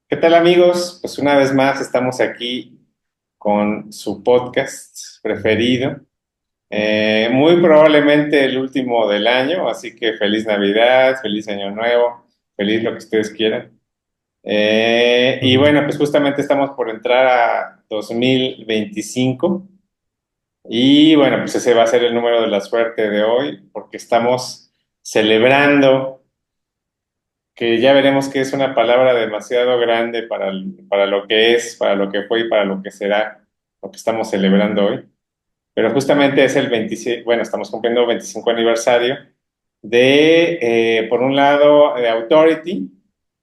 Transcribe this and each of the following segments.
¿Qué tal amigos? Pues una vez más estamos aquí con su podcast preferido. Muy probablemente el último del año, así que feliz Navidad, feliz Año Nuevo, feliz lo que ustedes quieran. Y Ujú. bueno, pues justamente estamos por entrar a 2025 y bueno, pues ese va a ser el número de la suerte de hoy porque estamos celebrando, que ya veremos que es una palabra demasiado grande para lo que es, para lo que fue y para lo que será lo que estamos celebrando hoy. Pero justamente es el 26, bueno, estamos cumpliendo el 25 aniversario de, por un lado, de Authority,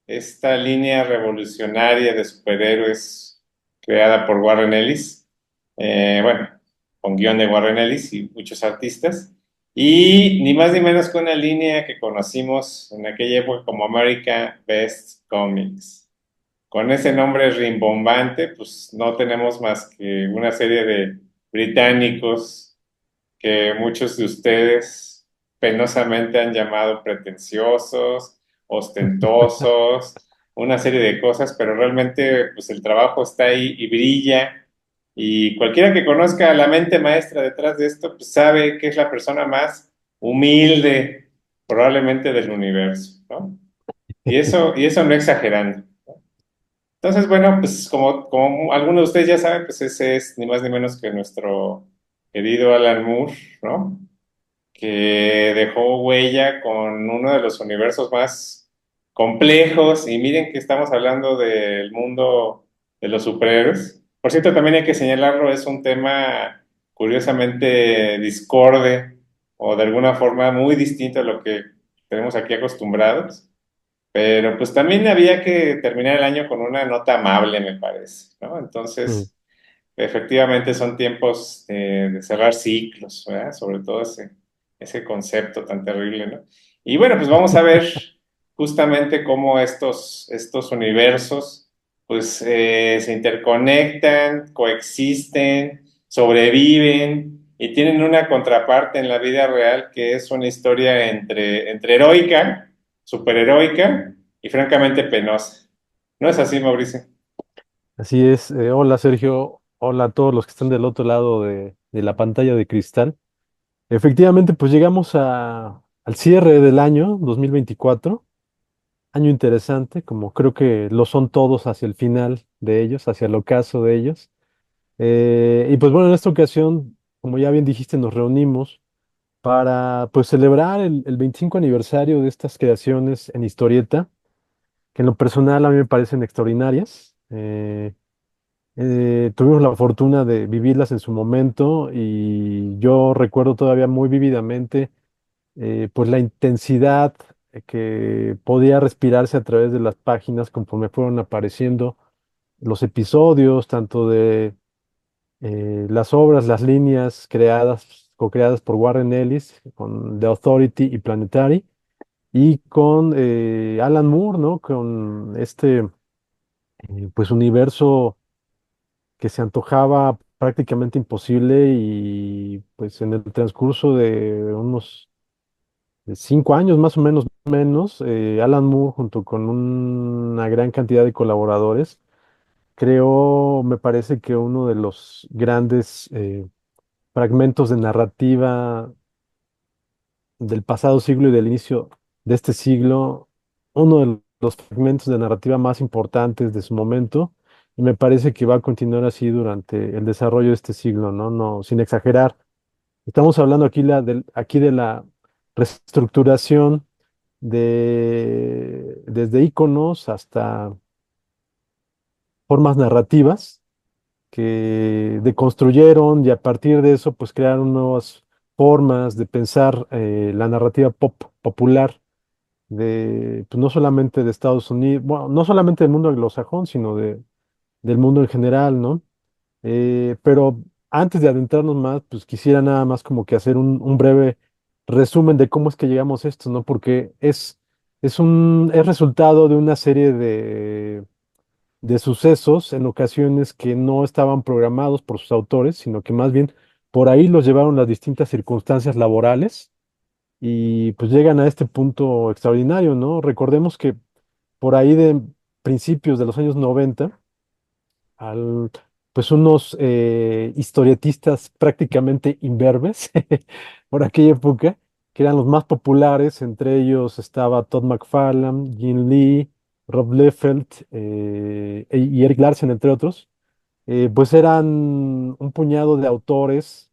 esta línea revolucionaria de superhéroes creada por Warren Ellis, bueno, con guión de Warren Ellis y muchos artistas, y ni más ni menos que una línea que conocimos en aquella época como America Best Comics. Con ese nombre rimbombante, pues no tenemos más que una serie de británicos que muchos de ustedes penosamente han llamado pretenciosos, ostentosos, una serie de cosas, pero realmente pues el trabajo está ahí y brilla. Y cualquiera que conozca a la mente maestra detrás de esto, pues sabe que es la persona más humilde probablemente del universo, ¿no? Y eso no exagerando. Entonces, bueno, pues como algunos de ustedes ya saben, pues ese es ni más ni menos que nuestro querido Alan Moore, ¿no? Que dejó huella con uno de los universos más complejos. Y miren que estamos hablando del mundo de los superhéroes. Por cierto, también hay que señalarlo, es un tema curiosamente discorde o de alguna forma muy distinto a lo que tenemos aquí acostumbrados. Pero pues también había que terminar el año con una nota amable, me parece, ¿no? Mm. Entonces, efectivamente son tiempos de cerrar ciclos, ¿verdad? Sobre todo ese concepto tan terrible, ¿no? Y bueno, pues vamos a ver justamente cómo estos universos pues se interconectan, coexisten, sobreviven y tienen una contraparte en la vida real que es una historia entre heroica, superheroica y francamente penosa. ¿No es así, Mauricio? Así es. Hola Sergio, hola a todos los que están del otro lado de la pantalla de cristal. Efectivamente, pues llegamos al cierre del año 2024, año interesante, como creo que lo son todos hacia el final de ellos, hacia el ocaso de ellos. Y pues bueno, en esta ocasión, como ya bien dijiste, nos reunimos para pues celebrar el 25 aniversario de estas creaciones en historieta, que en lo personal a mí me parecen extraordinarias. Tuvimos la fortuna de vivirlas en su momento y yo recuerdo todavía muy vívidamente pues la intensidad que podía respirarse a través de las páginas conforme fueron apareciendo los episodios, tanto de las obras, las líneas creadas, co-creadas por Warren Ellis con The Authority y Planetary y con Alan Moore, ¿no? Con este pues universo que se antojaba prácticamente imposible y pues en el transcurso de unos 5 años más o menos, Alan Moore junto con una gran cantidad de colaboradores creó, me parece que uno de los grandes fragmentos de narrativa del pasado siglo y del inicio de este siglo, uno de los fragmentos de narrativa más importantes de su momento, y me parece que va a continuar así durante el desarrollo de este siglo, ¿no? No, sin exagerar. Estamos hablando aquí de la reestructuración desde iconos hasta formas narrativas que deconstruyeron y a partir de eso pues crearon nuevas formas de pensar la narrativa popular pues, no solamente de Estados Unidos, bueno, no solamente del mundo anglosajón, sino del mundo en general, ¿no? Pero antes de adentrarnos más, pues quisiera nada más como que hacer un breve resumen de cómo es que llegamos a esto, ¿no? Porque es resultado de una serie de sucesos en ocasiones que no estaban programados por sus autores, sino que más bien por ahí los llevaron las distintas circunstancias laborales y pues llegan a este punto extraordinario, ¿no? Recordemos que por ahí de principios de los años 90, al, pues unos historietistas prácticamente imberbes por aquella época, que eran los más populares, entre ellos estaba Todd McFarlane, Jim Lee, Rob Liefeld y Eric Larsen, entre otros, pues eran un puñado de autores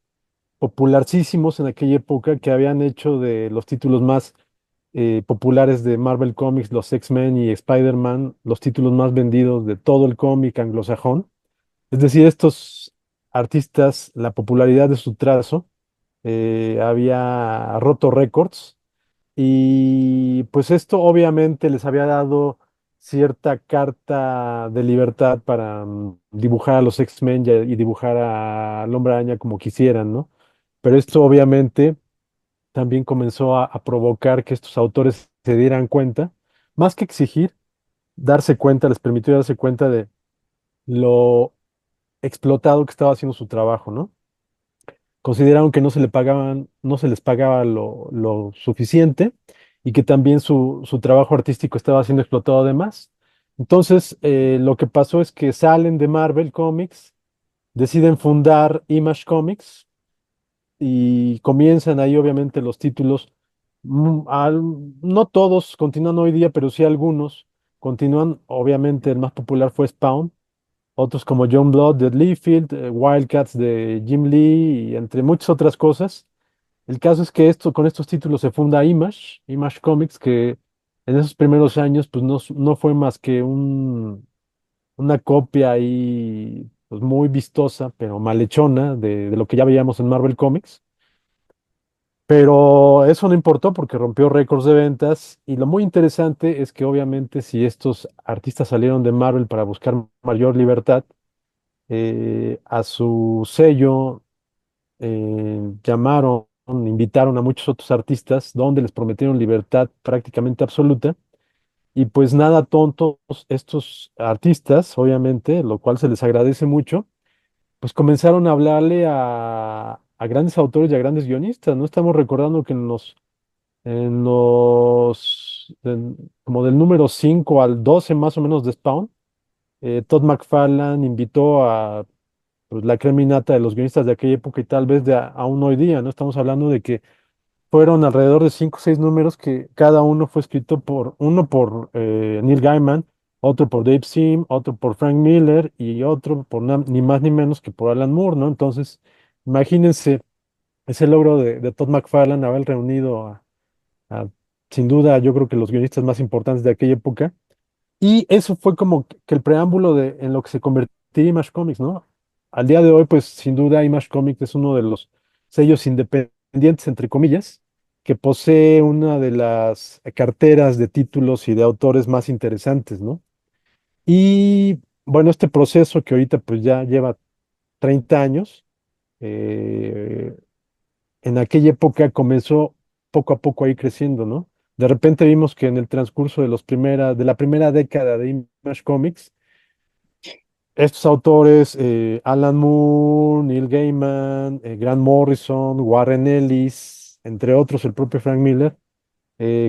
popularísimos en aquella época que habían hecho de los títulos más populares de Marvel Comics, los X-Men y Spider-Man, los títulos más vendidos de todo el cómic anglosajón. Es decir, estos artistas, la popularidad de su trazo había roto récords y pues esto obviamente les había dado cierta carta de libertad para dibujar a los X-Men y dibujar al Hombre Araña como quisieran, ¿no? Pero esto obviamente también comenzó a provocar que estos autores se dieran cuenta, más que exigir, darse cuenta, les permitió darse cuenta de lo explotado que estaba haciendo su trabajo, ¿no? Consideraron que no se les pagaba lo suficiente y que también su trabajo artístico estaba siendo explotado además. Entonces, lo que pasó es que salen de Marvel Comics, deciden fundar Image Comics y comienzan ahí obviamente los títulos. No todos continúan hoy día, pero sí algunos continúan. Obviamente el más popular fue Spawn, otros como John Blood de Liefeld, Wildcats de Jim Lee y entre muchas otras cosas. El caso es que con estos títulos se funda Image Comics, que en esos primeros años pues no fue más que una copia ahí pues, muy vistosa, pero malhechona de lo que ya veíamos en Marvel Comics. Pero eso no importó porque rompió récords de ventas y lo muy interesante es que obviamente si estos artistas salieron de Marvel para buscar mayor libertad, a su sello invitaron a muchos otros artistas donde les prometieron libertad prácticamente absoluta y pues nada tontos estos artistas, obviamente, lo cual se les agradece mucho, pues comenzaron a hablarle a grandes autores y a grandes guionistas, ¿no? Estamos recordando que como del número 5 al 12 más o menos de Spawn, Todd McFarlane invitó a pues, la creminata de los guionistas de aquella época y tal vez aún hoy día, ¿no? Estamos hablando de que fueron alrededor de 5 o 6 números que cada uno fue escrito uno por Neil Gaiman, otro por Dave Sim, otro por Frank Miller y otro por ni más ni menos que por Alan Moore, ¿no? Entonces, imagínense ese logro de Todd McFarlane haber reunido a, sin duda, yo creo que los guionistas más importantes de aquella época. Y eso fue como que el preámbulo en lo que se convirtió Image Comics, ¿no? Al día de hoy, pues sin duda Image Comics es uno de los sellos independientes, entre comillas, que posee una de las carteras de títulos y de autores más interesantes, ¿no? Y bueno, este proceso que ahorita pues ya lleva 30 años, eh, en aquella época comenzó poco a poco a ir creciendo, ¿no? De repente vimos que en el transcurso de la primera década de Image Comics, estos autores, Alan Moore, Neil Gaiman, Grant Morrison, Warren Ellis, entre otros, el propio Frank Miller,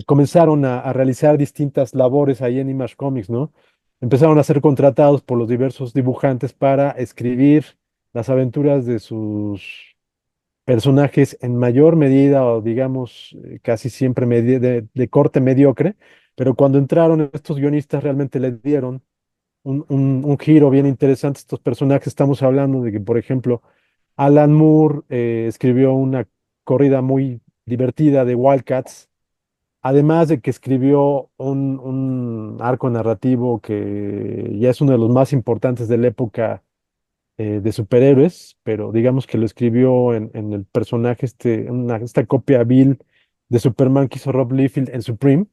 comenzaron a realizar distintas labores ahí en Image Comics, ¿no? Empezaron a ser contratados por los diversos dibujantes para escribir las aventuras de sus personajes en mayor medida o digamos casi siempre de corte mediocre, pero cuando entraron estos guionistas realmente le dieron un giro bien interesante a estos personajes. Estamos hablando de que, por ejemplo, Alan Moore escribió una corrida muy divertida de Wildcats, además de que escribió un arco narrativo que ya es uno de los más importantes de la época de superhéroes, pero digamos que lo escribió en el personaje, esta copia vil de Superman que hizo Rob Liefeld en Supreme.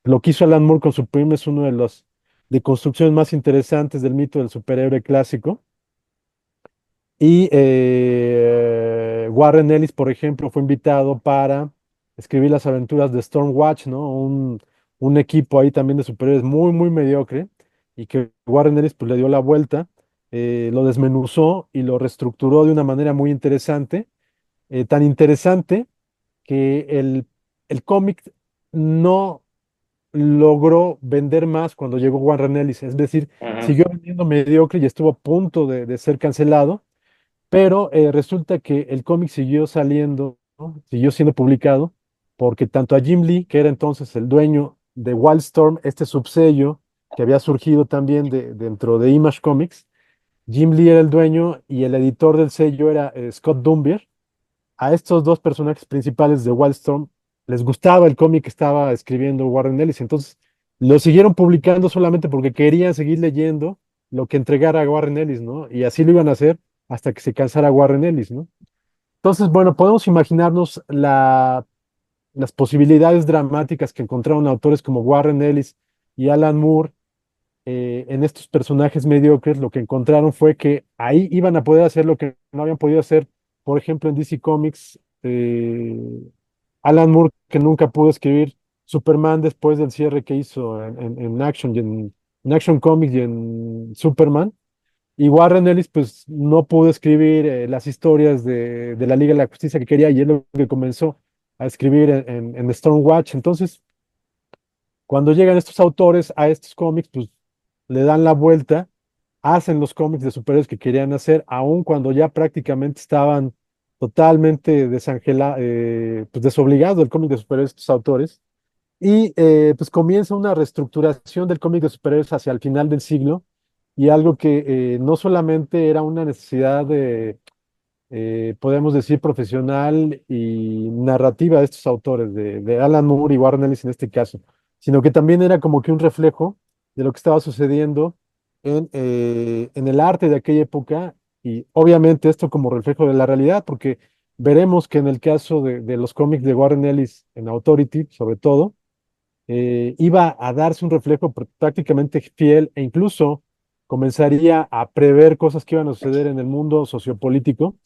Lo que hizo Alan Moore con Supreme es uno de los de construcciones más interesantes del mito del superhéroe clásico. Y Warren Ellis, por ejemplo, fue invitado para escribir las aventuras de Stormwatch, ¿no? Un equipo ahí también de superhéroes muy, muy mediocre y que Warren Ellis pues, le dio la vuelta, lo desmenuzó y lo reestructuró de una manera muy interesante. tan interesante que el cómic no logró vender más cuando llegó Warren Ellis, es decir, Ujú, siguió vendiendo mediocre y estuvo a punto de ser cancelado, pero resulta que el cómic siguió saliendo, ¿no? Siguió siendo publicado, porque tanto a Jim Lee, que era entonces el dueño de Wildstorm, este subsello que había surgido también dentro de Image Comics, Jim Lee era el dueño y el editor del sello era Scott Dumbier. A estos dos personajes principales de Wildstorm les gustaba el cómic que estaba escribiendo Warren Ellis, entonces lo siguieron publicando solamente porque querían seguir leyendo lo que entregara Warren Ellis, ¿no? Y así lo iban a hacer hasta que se cansara Warren Ellis, ¿no? Entonces, bueno, podemos imaginarnos las posibilidades dramáticas que encontraron autores como Warren Ellis y Alan Moore en estos personajes mediocres. Lo que encontraron fue que ahí iban a poder hacer lo que no habían podido hacer, por ejemplo, en DC Comics. Alan Moore, que nunca pudo escribir Superman después del cierre que hizo en Action, en Action Comics y en Superman. Y Warren Ellis, pues, no pudo escribir las historias de la Liga de la Justicia que quería, y es lo que comenzó a escribir en Stormwatch. Entonces, cuando llegan estos autores a estos cómics, pues le dan la vuelta, hacen los cómics de superhéroes que querían hacer, aun cuando ya prácticamente estaban totalmente pues desobligados del cómic de superhéroes estos autores. Y pues comienza una reestructuración del cómic de superhéroes hacia el final del siglo, y algo que no solamente era una necesidad podemos decir, profesional y narrativa de estos autores, de Alan Moore y Warren Ellis en este caso, sino que también era como que un reflejo de lo que estaba sucediendo en el arte de aquella época, y obviamente esto como reflejo de la realidad, porque veremos que en el caso de los cómics de Warren Ellis en Authority, sobre todo, iba a darse un reflejo prácticamente fiel, e incluso comenzaría a prever cosas que iban a suceder en el mundo sociopolítico,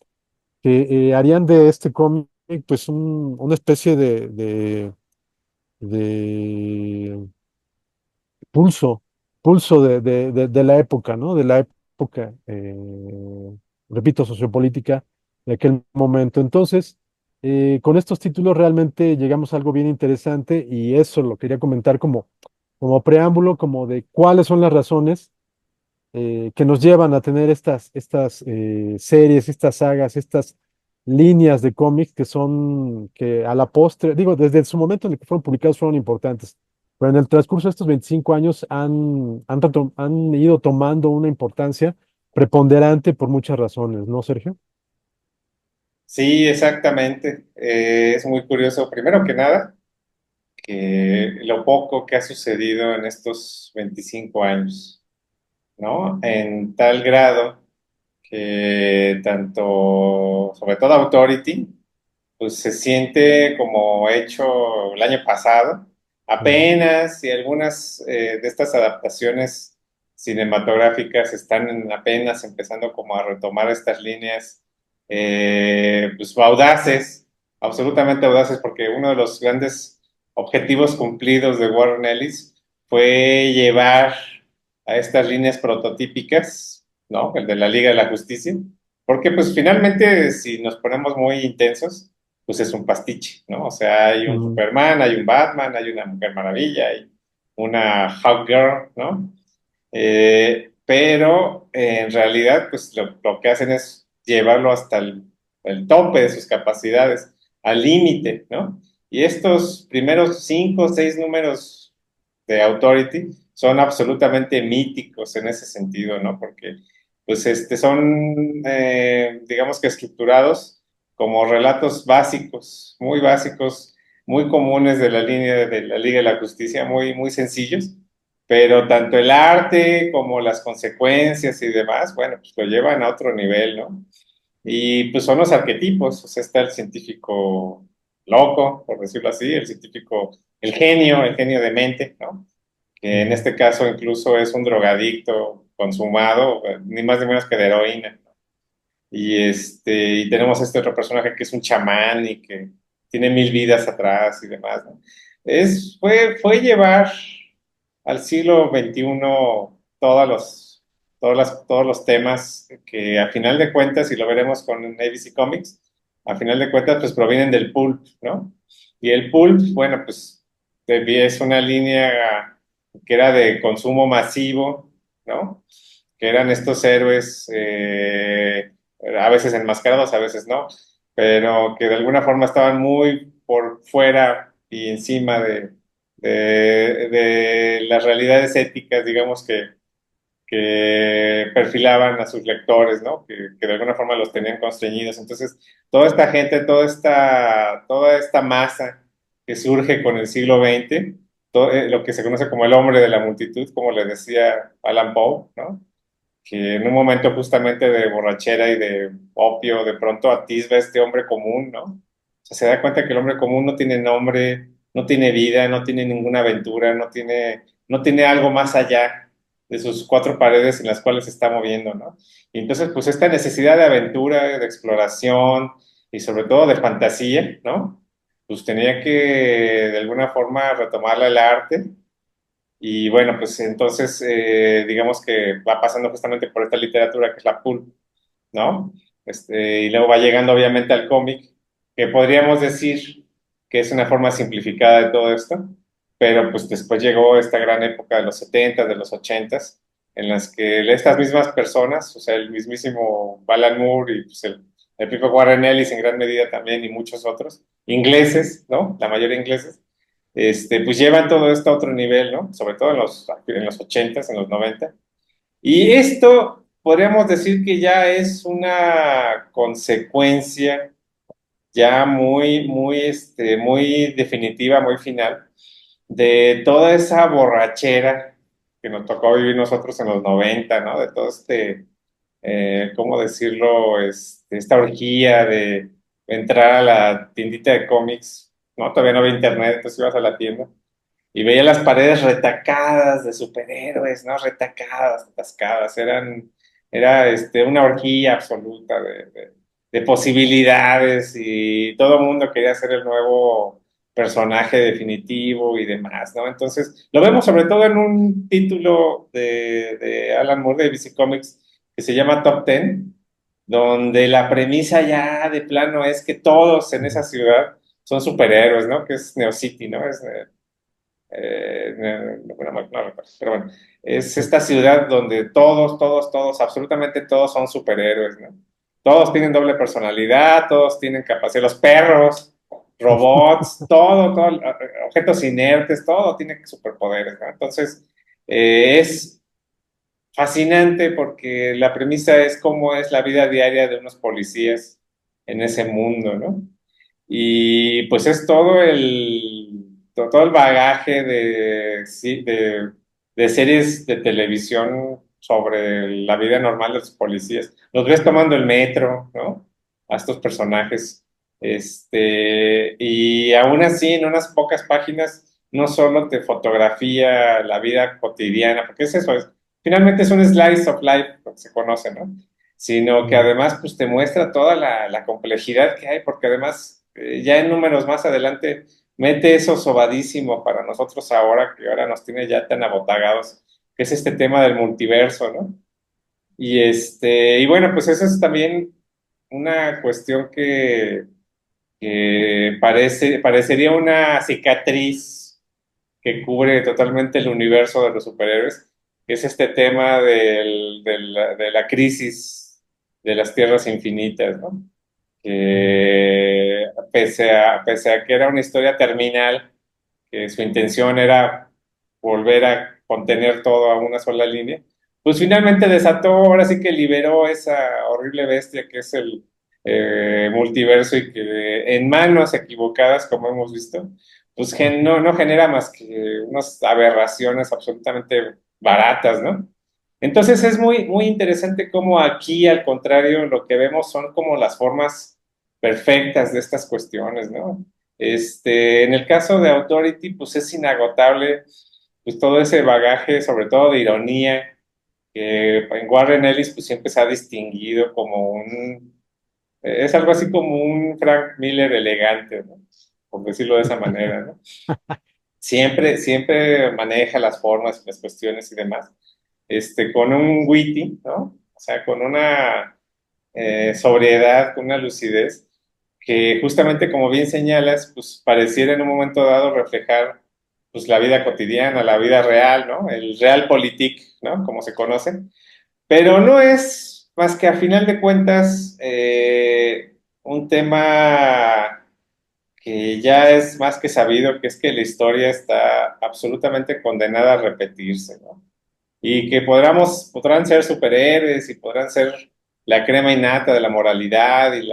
que harían de este cómic pues una especie de pulso, pulso de la época, ¿no? De la época, repito, sociopolítica de aquel momento. Entonces, con estos títulos realmente llegamos a algo bien interesante, y eso lo quería comentar como preámbulo, como de cuáles son las razones que nos llevan a tener estas series, estas sagas, estas líneas de cómics que son, que a la postre, digo, desde su momento en el que fueron publicados fueron importantes, pero en el transcurso de estos 25 años han ido tomando una importancia preponderante por muchas razones, ¿no, Sergio? sí, exactamente. Es muy curioso, primero que nada, que lo poco que ha sucedido en estos 25 años, ¿no? En tal grado que tanto, sobre todo Authority, pues se siente como hecho el año pasado, Ujú, apenas, y algunas de estas adaptaciones cinematográficas están apenas empezando como a retomar estas líneas, pues audaces, absolutamente audaces, porque uno de los grandes objetivos cumplidos de Warren Ellis fue llevar a estas líneas prototípicas, ¿no? El de la Liga de la Justicia, porque pues finalmente si nos ponemos muy intensos, pues es un pastiche, ¿no? O sea, hay un ujú, Superman, hay un Batman, hay una Mujer Maravilla, hay una Hawkgirl, ¿no? Pero en realidad, pues lo que hacen es llevarlo hasta el tope de sus capacidades, al límite, ¿no? Y estos primeros 5 o 6 números de Authority son absolutamente míticos en ese sentido, ¿no? Porque, pues, son, digamos que estructurados como relatos básicos, muy comunes de la línea de la Liga de la Justicia, muy, muy sencillos, pero tanto el arte como las consecuencias y demás, bueno, pues lo llevan a otro nivel, ¿no? Y pues son los arquetipos, o sea, está el científico loco, por decirlo así, el científico, el genio de mente, ¿no? Que en ujú, este caso incluso es un drogadicto consumado, ni más ni menos que de heroína. Y tenemos este otro personaje que es un chamán y que tiene 1000 vidas atrás y demás, ¿no? Fue llevar al siglo XXI todos los temas que a final de cuentas, y lo veremos con ABC Comics, a final de cuentas, pues provienen del pulp, ¿no? Y el pulp, bueno, pues es una línea que era de consumo masivo, ¿no? Que eran estos héroes, a veces enmascarados, a veces no, pero que de alguna forma estaban muy por fuera y encima de las realidades éticas, digamos, que perfilaban a sus lectores, ¿no? Que de alguna forma los tenían constreñidos. Entonces, toda esta gente, toda esta masa que surge con el siglo XX, lo que se conoce como el hombre de la multitud, como le decía Alan Poe, ¿no? Que en un momento justamente de borrachera y de opio, de pronto atisba a este hombre común, ¿no? O sea, se da cuenta que el hombre común no tiene nombre, no tiene vida, no tiene ninguna aventura, no tiene algo más allá de sus cuatro paredes en las cuales se está moviendo, ¿no? Y entonces, pues esta necesidad de aventura, de exploración y sobre todo de fantasía, ¿no? Pues tenía que de alguna forma retomarla el arte y bueno, pues entonces digamos que va pasando justamente por esta literatura que es la pulp, ¿no? Y luego va llegando obviamente al cómic, que podríamos decir que es una forma simplificada de todo esto, pero pues después llegó esta gran época de los 70, de los 80, en las que estas mismas personas, o sea, el mismísimo Alan Moore y pues, el propio Warren Ellis en gran medida también y muchos otros, ingleses, ¿no? La mayoría ingleses, pues llevan todo esto a otro nivel, ¿no? Sobre todo en los 80s, en los 90. Y esto podríamos decir que ya es una consecuencia ya muy definitiva, muy final, de toda esa borrachera que nos tocó vivir nosotros en los 90, ¿no? De todo ¿cómo decirlo? Esta orgía de entrar a la tiendita de cómics, ¿no? Todavía no había internet, entonces ibas a la tienda y veía las paredes retacadas de superhéroes, ¿no? Retacadas, atascadas, era una orgía absoluta de posibilidades y todo el mundo quería ser el nuevo personaje definitivo y demás, ¿no? Entonces, lo vemos sobre todo en un título de Alan Moore de DC Comics que se llama Top Ten, donde la premisa ya de plano es que todos en esa ciudad son superhéroes, ¿no? Que es Neo City, ¿no? Bueno, no recuerdo, pero bueno, es Sí. esta ciudad donde todos, absolutamente todos son superhéroes, ¿no? Todos tienen doble personalidad, todos tienen capacidad, los perros, robots, todo, objetos inertes, todo tiene superpoderes, ¿no? Entonces, es fascinante porque la premisa es cómo es la vida diaria de unos policías en ese mundo, ¿no? Y pues es todo el bagaje sí, de series de televisión sobre la vida normal de los policías. Los ves tomando el metro, ¿no? A estos personajes. Y aún así, en unas pocas páginas, no solo te fotografía la vida cotidiana, porque es eso, finalmente es un slice of life, lo que se conoce, ¿no? Sino que Mm. además pues te muestra toda la complejidad que hay, porque además ya en números más adelante mete eso sobadísimo para nosotros ahora, que ahora nos tiene ya tan abotagados, que es este tema del multiverso, ¿no? Y bueno, pues eso es también una cuestión que parecería una cicatriz que cubre totalmente el universo de los superhéroes, que es este tema de la crisis de las tierras infinitas, ¿no? Que pese a que era una historia terminal, que su intención era volver a contener todo a una sola línea, pues finalmente desató, ahora sí que liberó esa horrible bestia que es el multiverso y que en manos equivocadas, como hemos visto, pues no genera más que unas aberraciones absolutamente baratas, ¿no? Entonces es muy, muy interesante cómo aquí, al contrario, lo que vemos son como las formas perfectas de estas cuestiones, ¿no? En el caso de Authority, pues es inagotable, pues todo ese bagaje, sobre todo de ironía, que en Warren Ellis pues siempre se ha distinguido como es algo así como un Frank Miller elegante, ¿no? Por decirlo de esa manera, ¿no? Siempre maneja las formas, las cuestiones y demás, con un witty, ¿no? O sea, con una sobriedad, con una lucidez que justamente como bien señalas, pues pareciera en un momento dado reflejar pues la vida cotidiana, la vida real, ¿no? El realpolitik, ¿no? Como se conoce, pero no es más que a final de cuentas un tema que ya es más que sabido, que es que la historia está absolutamente condenada a repetirse, ¿no? Y que podrán ser superhéroes y podrán ser la crema innata de la moralidad y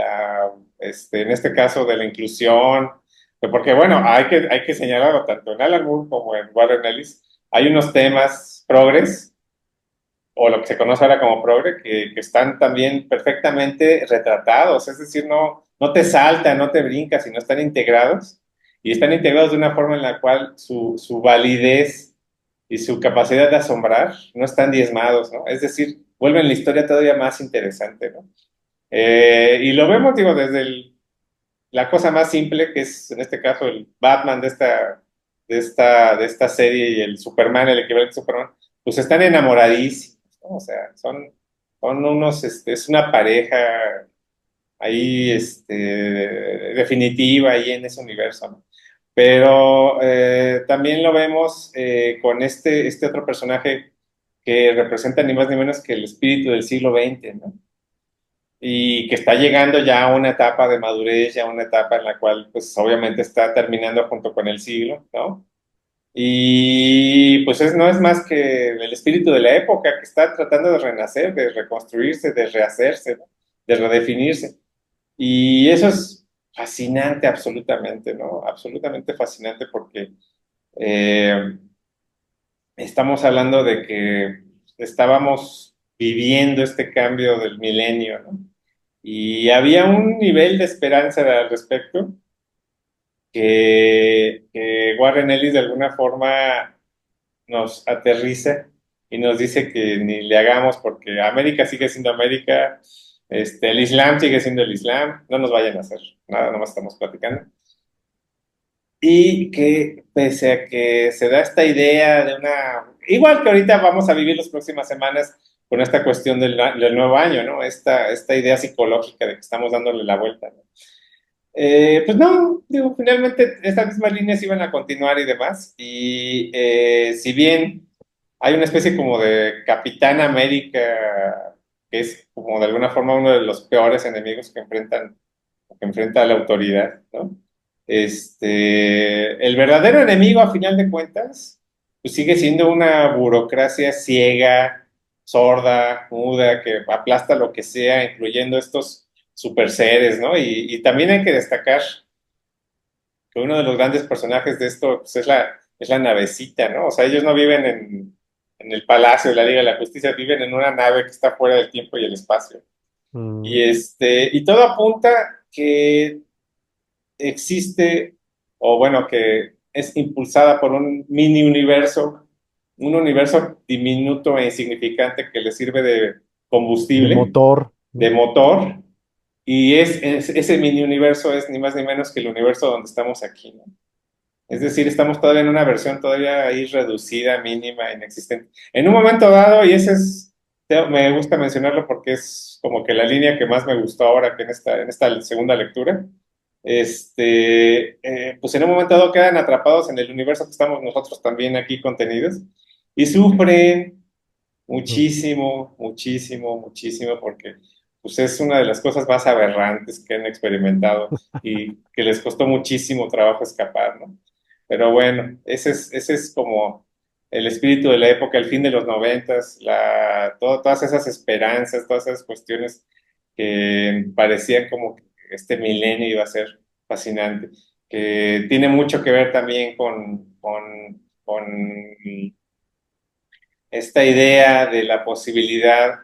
en este caso de la inclusión, porque bueno, hay que señalarlo tanto en Alan Moore como en Warren Ellis, hay unos temas progres, o lo que se conoce ahora como progre, que están también perfectamente retratados, es decir, no te saltan, no te brincas, sino están integrados, y están integrados de una forma en la cual su validez y su capacidad de asombrar no están diezmados, ¿no? Es decir, vuelven la historia todavía más interesante, ¿no? Y lo vemos, digo, desde la cosa más simple, que es en este caso el Batman de esta serie y el Superman, el equivalente a Superman, pues están enamoradísimos, ¿no? O sea, son unos, es una pareja ahí, definitiva ahí en ese universo, ¿no? Pero también lo vemos con este otro personaje que representa ni más ni menos que el espíritu del siglo XX, ¿no? Y que está llegando ya a una etapa de madurez, ya a una etapa en la cual, pues obviamente está terminando junto con el siglo, ¿no? Y pues no es más que el espíritu de la época que está tratando de renacer, de reconstruirse, de rehacerse, ¿no? De redefinirse. Y eso es fascinante absolutamente, ¿no? Absolutamente fascinante porque eh, estamos hablando de que estábamos viviendo este cambio del milenio, ¿no? Y había un nivel de esperanza al respecto que Warren Ellis de alguna forma nos aterriza y nos dice que ni le hagamos porque América sigue siendo América, el Islam sigue siendo el Islam, no nos vayan a hacer nada, nomás estamos platicando. Y que pese a que se da esta idea de igual que ahorita vamos a vivir las próximas semanas con esta cuestión del nuevo año, ¿no? Esta idea psicológica de que estamos dándole la vuelta, ¿no? Pues no, digo, finalmente estas mismas líneas iban a continuar y demás. Y si bien hay una especie como de Capitán América, que es como de alguna forma uno de los peores enemigos que enfrenta a la autoridad, ¿no? El verdadero enemigo, a final de cuentas, pues sigue siendo una burocracia ciega, sorda, muda, que aplasta lo que sea, incluyendo estos super seres, ¿no? Y también hay que destacar que uno de los grandes personajes de esto pues, es la navecita, ¿no? O sea, ellos no viven en el Palacio de la Liga de la Justicia, viven en una nave que está fuera del tiempo y el espacio. Mm, Y todo apunta que existe, o bueno, que es impulsada por un universo diminuto e insignificante que le sirve de de combustible, motor. de motor, y ese mini universo es ni más ni menos que el universo donde estamos aquí, ¿no? Es decir, estamos todavía en una versión todavía ahí reducida, mínima, inexistente. En un momento dado, y me gusta mencionarlo porque es como que la línea que más me gustó ahora que en esta segunda lectura, pues en un momento dado quedan atrapados en el universo que estamos nosotros también aquí contenidos y sufren Mm. muchísimo, muchísimo, muchísimo porque pues es una de las cosas más aberrantes que han experimentado y que les costó muchísimo trabajo escapar, ¿no? Pero bueno, ese es como el espíritu de la época, el fin de los noventas, todas esas esperanzas, todas esas cuestiones que parecían como que este milenio iba a ser fascinante, que tiene mucho que ver también con esta idea de la posibilidad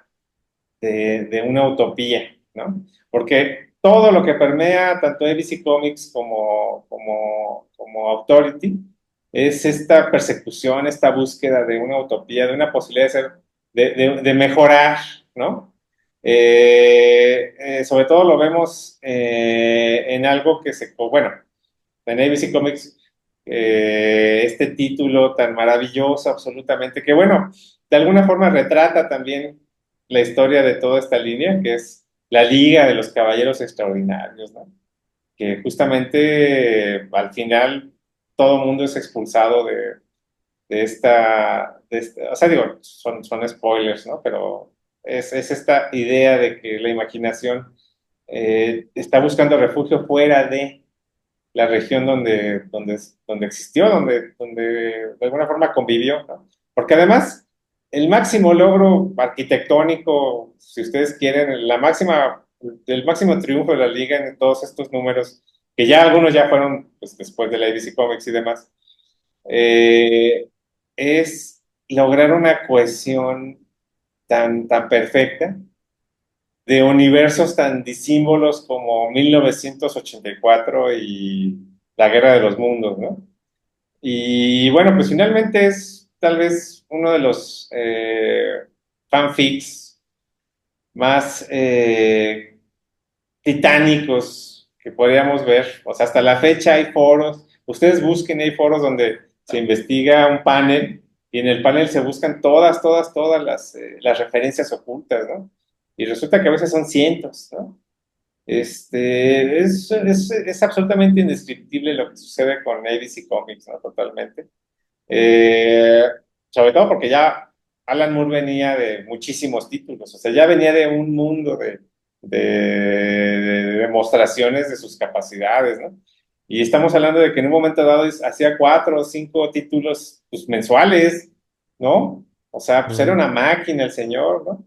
de una utopía, ¿no? Porque todo lo que permea tanto ABC Comics como Authority es esta persecución, esta búsqueda de una utopía, de una posibilidad de ser, de mejorar, ¿no? Sobre todo lo vemos en algo bueno, en ABC Comics, este título tan maravilloso, absolutamente, que bueno, de alguna forma retrata también la historia de toda esta línea, que es la Liga de los Caballeros Extraordinarios, ¿no? que justamente al final todo el mundo es expulsado o sea, digo, son spoilers, ¿no? Pero es esta idea de que la imaginación está buscando refugio fuera de la región donde existió, donde de alguna forma convivió, ¿no? Porque además, el máximo logro arquitectónico, si ustedes quieren, el máximo triunfo de la liga en todos estos números, que ya algunos ya fueron pues, después de la ABC Comics y demás, eh, es lograr una cohesión tan perfecta de universos tan disímbolos como 1984 y la Guerra de los Mundos, ¿no? Y bueno, pues finalmente es tal vez uno de los fanfics más titánicos que podríamos ver. O sea, hasta la fecha hay foros. Ustedes busquen, hay foros donde se investiga un panel y en el panel se buscan todas las referencias ocultas, ¿no? Y resulta que a veces son cientos, ¿no? Es absolutamente indescriptible lo que sucede con ABC Comics, ¿no? Totalmente. Eh, Sobre todo porque ya Alan Moore venía de muchísimos títulos, o sea, ya venía de un mundo de demostraciones de sus capacidades, ¿no? Y estamos hablando de que en un momento dado hacía 4 o 5 títulos pues, mensuales, ¿no? O sea, pues era Ujú. una máquina el señor, ¿no?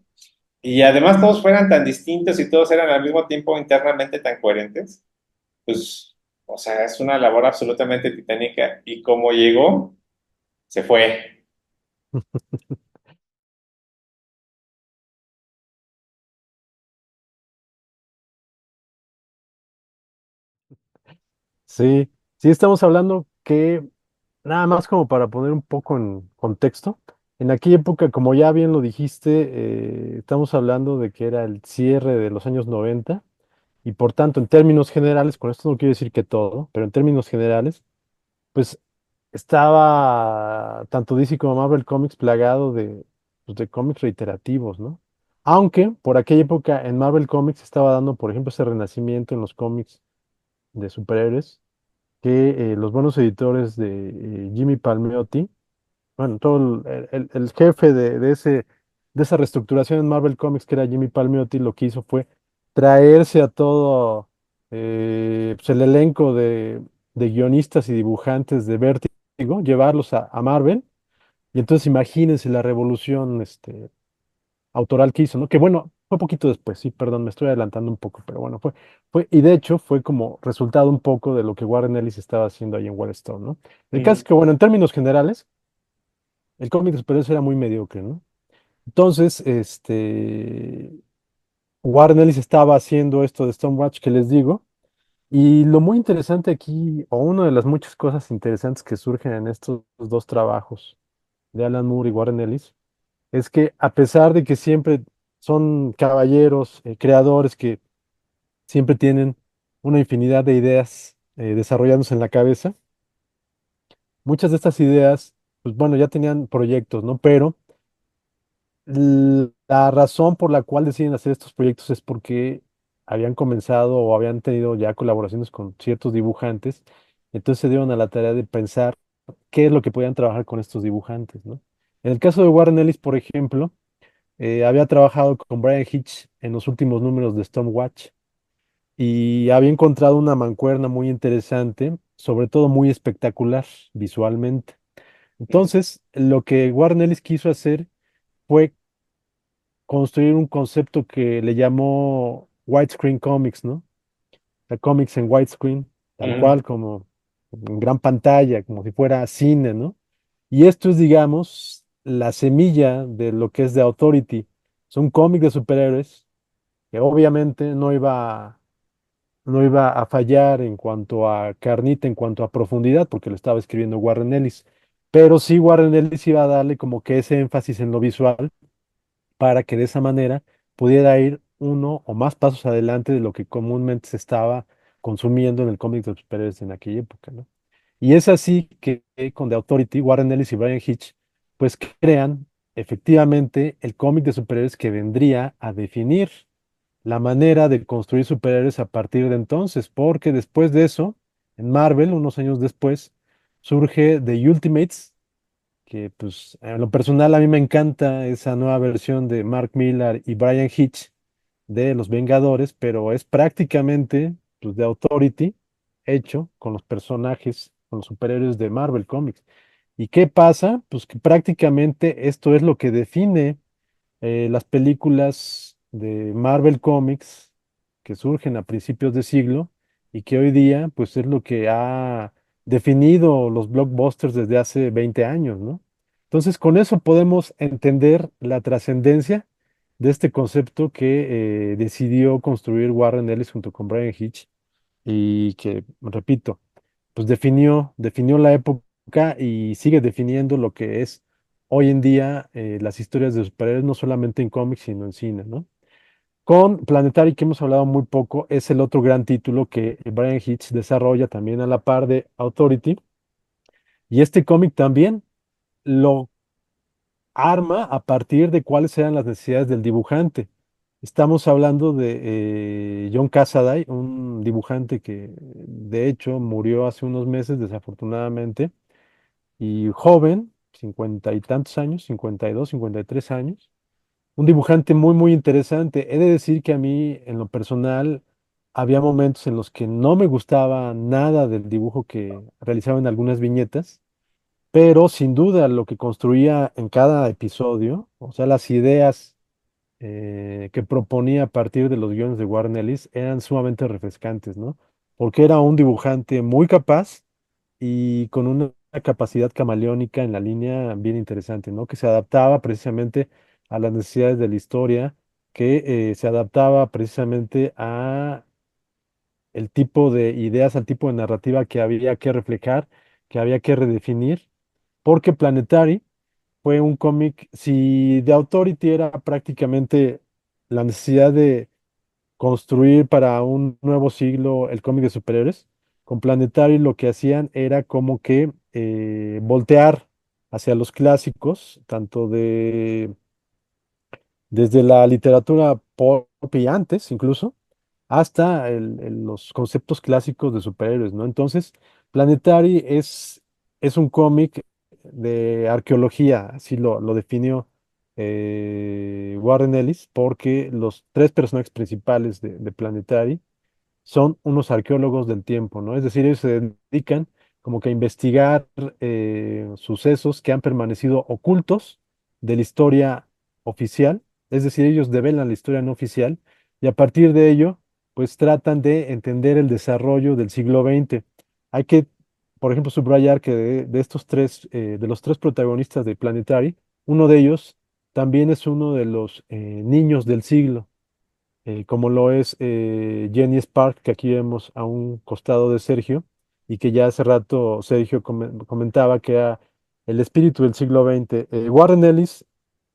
Y además todos fueran tan distintos y todos eran al mismo tiempo internamente tan coherentes, pues, o sea, es una labor absolutamente titánica. Y como llegó, se fue. Sí, sí estamos hablando que, nada más como para poner un poco en contexto, en aquella época, como ya bien lo dijiste, estamos hablando de que era el cierre de los años 90 y por tanto, en términos generales, con esto no quiero decir que todo, pero en términos generales, pues estaba tanto DC como Marvel Comics plagado pues, de cómics reiterativos, ¿no? Aunque por aquella época en Marvel Comics estaba dando, por ejemplo, ese renacimiento en los cómics de superhéroes que los buenos editores de Jimmy Palmiotti, bueno, todo el jefe de esa reestructuración en Marvel Comics, que era Jimmy Palmiotti, lo que hizo fue traerse a todo pues, el elenco de guionistas y dibujantes de Vértigo, llevarlos a Marvel, y entonces imagínense la revolución autoral que hizo, ¿no? Que bueno, fue poquito después, sí, perdón, me estoy adelantando un poco, pero bueno, y de hecho fue como resultado un poco de lo que Warren Ellis estaba haciendo ahí en Wildstorm, ¿no? El caso es Ujú, que, bueno, en términos generales, el cómic de superhéroes era muy mediocre, ¿no? Entonces, Warren Ellis estaba haciendo esto de Stormwatch que les digo, y lo muy interesante aquí, o una de las muchas cosas interesantes que surgen en estos dos trabajos de Alan Moore y Warren Ellis, es que a pesar de que siempre son caballeros, creadores que siempre tienen una infinidad de ideas desarrollándose en la cabeza, muchas de estas ideas, pues bueno, ya tenían proyectos, ¿no? Pero la razón por la cual deciden hacer estos proyectos es porque habían comenzado o habían tenido ya colaboraciones con ciertos dibujantes, entonces se dieron a la tarea de pensar qué es lo que podían trabajar con estos dibujantes, ¿no? En el caso de Warren Ellis, por ejemplo, había trabajado con Brian Hitch en los últimos números de Stormwatch y había encontrado una mancuerna muy interesante, sobre todo muy espectacular visualmente. ujú, Entonces, lo que Warren Ellis quiso hacer fue construir un concepto que le llamó widescreen comics, ¿no? La comics en widescreen, tal ujú, cual como en gran pantalla, como si fuera cine, ¿no? Y esto es, digamos, la semilla de lo que es The Authority. Son cómics de superhéroes que obviamente no iba a fallar en cuanto a carnita, en cuanto a profundidad, porque lo estaba escribiendo Warren Ellis. Pero sí Warren Ellis iba a darle como que ese énfasis en lo visual para que de esa manera pudiera ir uno o más pasos adelante de lo que comúnmente se estaba consumiendo en el cómic de superhéroes en aquella época, ¿no? Y es así que con The Authority, Warren Ellis y Brian Hitch, pues crean efectivamente el cómic de superhéroes que vendría a definir la manera de construir superhéroes a partir de entonces, porque después de eso, en Marvel, unos años después, surge The Ultimates, que pues en lo personal a mí me encanta esa nueva versión de Mark Millar y Brian Hitch de Los Vengadores, pero es prácticamente pues, de Authority hecho con los personajes, con los superhéroes de Marvel Comics. ¿Y qué pasa? Pues que prácticamente esto es lo que define las películas de Marvel Comics que surgen a principios de siglo y que hoy día pues es lo que ha definido los blockbusters desde hace 20 años, ¿no? Entonces con eso podemos entender la trascendencia de este concepto que decidió construir Warren Ellis junto con Brian Hitch y que, repito, pues definió la época y sigue definiendo lo que es hoy en día las historias de superhéroes, no solamente en cómics, sino en cine, ¿no? Con Planetary, que hemos hablado muy poco, es el otro gran título que Brian Hitch desarrolla también a la par de Authority. Y este cómic también lo arma a partir de cuáles eran las necesidades del dibujante. Estamos hablando de John Cassaday, un dibujante que de hecho murió hace unos meses, desafortunadamente, y joven, 50 y tantos años, 52, 53 años, un dibujante muy, muy interesante. He de decir que a mí, en lo personal, había momentos en los que no me gustaba nada del dibujo que realizaba en algunas viñetas, pero sin duda lo que construía en cada episodio, o sea, las ideas que proponía a partir de los guiones de Warren Ellis eran sumamente refrescantes, ¿no? Porque era un dibujante muy capaz y con una capacidad camaleónica en la línea bien interesante, ¿no? Que se adaptaba precisamente a las necesidades de la historia, que se adaptaba precisamente a el tipo de ideas, al tipo de narrativa que había que reflejar, que había que redefinir, porque Planetary fue un cómic, si The Authority era prácticamente la necesidad de construir para un nuevo siglo el cómic de superhéroes. Con Planetary lo que hacían era como que voltear hacia los clásicos, tanto desde la literatura pop y antes incluso, hasta los conceptos clásicos de superhéroes, ¿no? Entonces, Planetary es un cómic de arqueología, así lo definió Warren Ellis, porque los tres personajes principales de Planetary son unos arqueólogos del tiempo, ¿no? Es decir, ellos se dedican como que a investigar sucesos que han permanecido ocultos de la historia oficial, es decir, ellos develan la historia no oficial y a partir de ello, pues tratan de entender el desarrollo del siglo XX. Hay que, por ejemplo, subrayar que de estos tres, de los tres protagonistas de Planetary, uno de ellos también es uno de los niños del siglo como lo es Jenny Spark, que aquí vemos a un costado de Sergio, y que ya hace rato Sergio comentaba que era el espíritu del siglo XX. Warren Ellis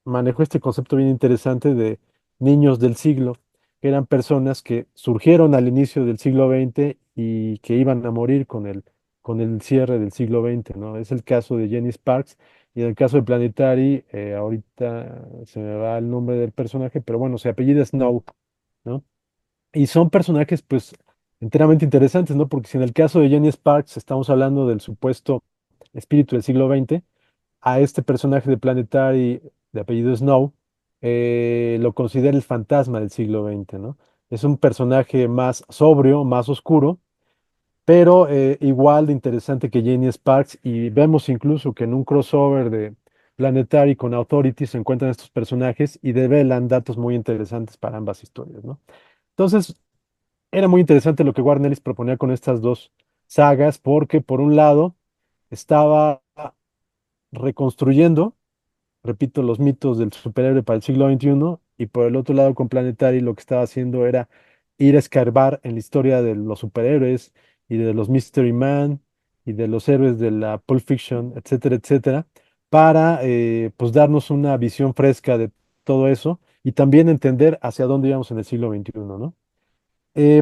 manejó este concepto bien interesante de niños del siglo, que eran personas que surgieron al inicio del siglo XX y que iban a morir con el cierre del siglo XX, ¿no? Es el caso de Jenny Sparks. Y en el caso de Planetary, ahorita se me va el nombre del personaje, pero bueno, se apellida Snow, ¿no? Y son personajes, pues, enteramente interesantes, ¿no? Porque si en el caso de Jenny Sparks estamos hablando del supuesto espíritu del siglo XX, a este personaje de Planetary de apellido Snow lo considera el fantasma del siglo XX, ¿no? Es un personaje más sobrio, más oscuro, pero igual de interesante que Jenny Sparks, y vemos incluso que en un crossover de Planetary con Authority se encuentran estos personajes y develan datos muy interesantes para ambas historias, ¿no? Entonces, era muy interesante lo que Warren Ellis proponía con estas dos sagas, porque por un lado estaba reconstruyendo, repito, los mitos del superhéroe para el siglo XXI, y por el otro lado con Planetary lo que estaba haciendo era ir a escarbar en la historia de los superhéroes y de los Mystery Man y de los héroes de la Pulp Fiction, etcétera, etcétera, para pues darnos una visión fresca de todo eso y también entender hacia dónde íbamos en el siglo XXI, ¿no?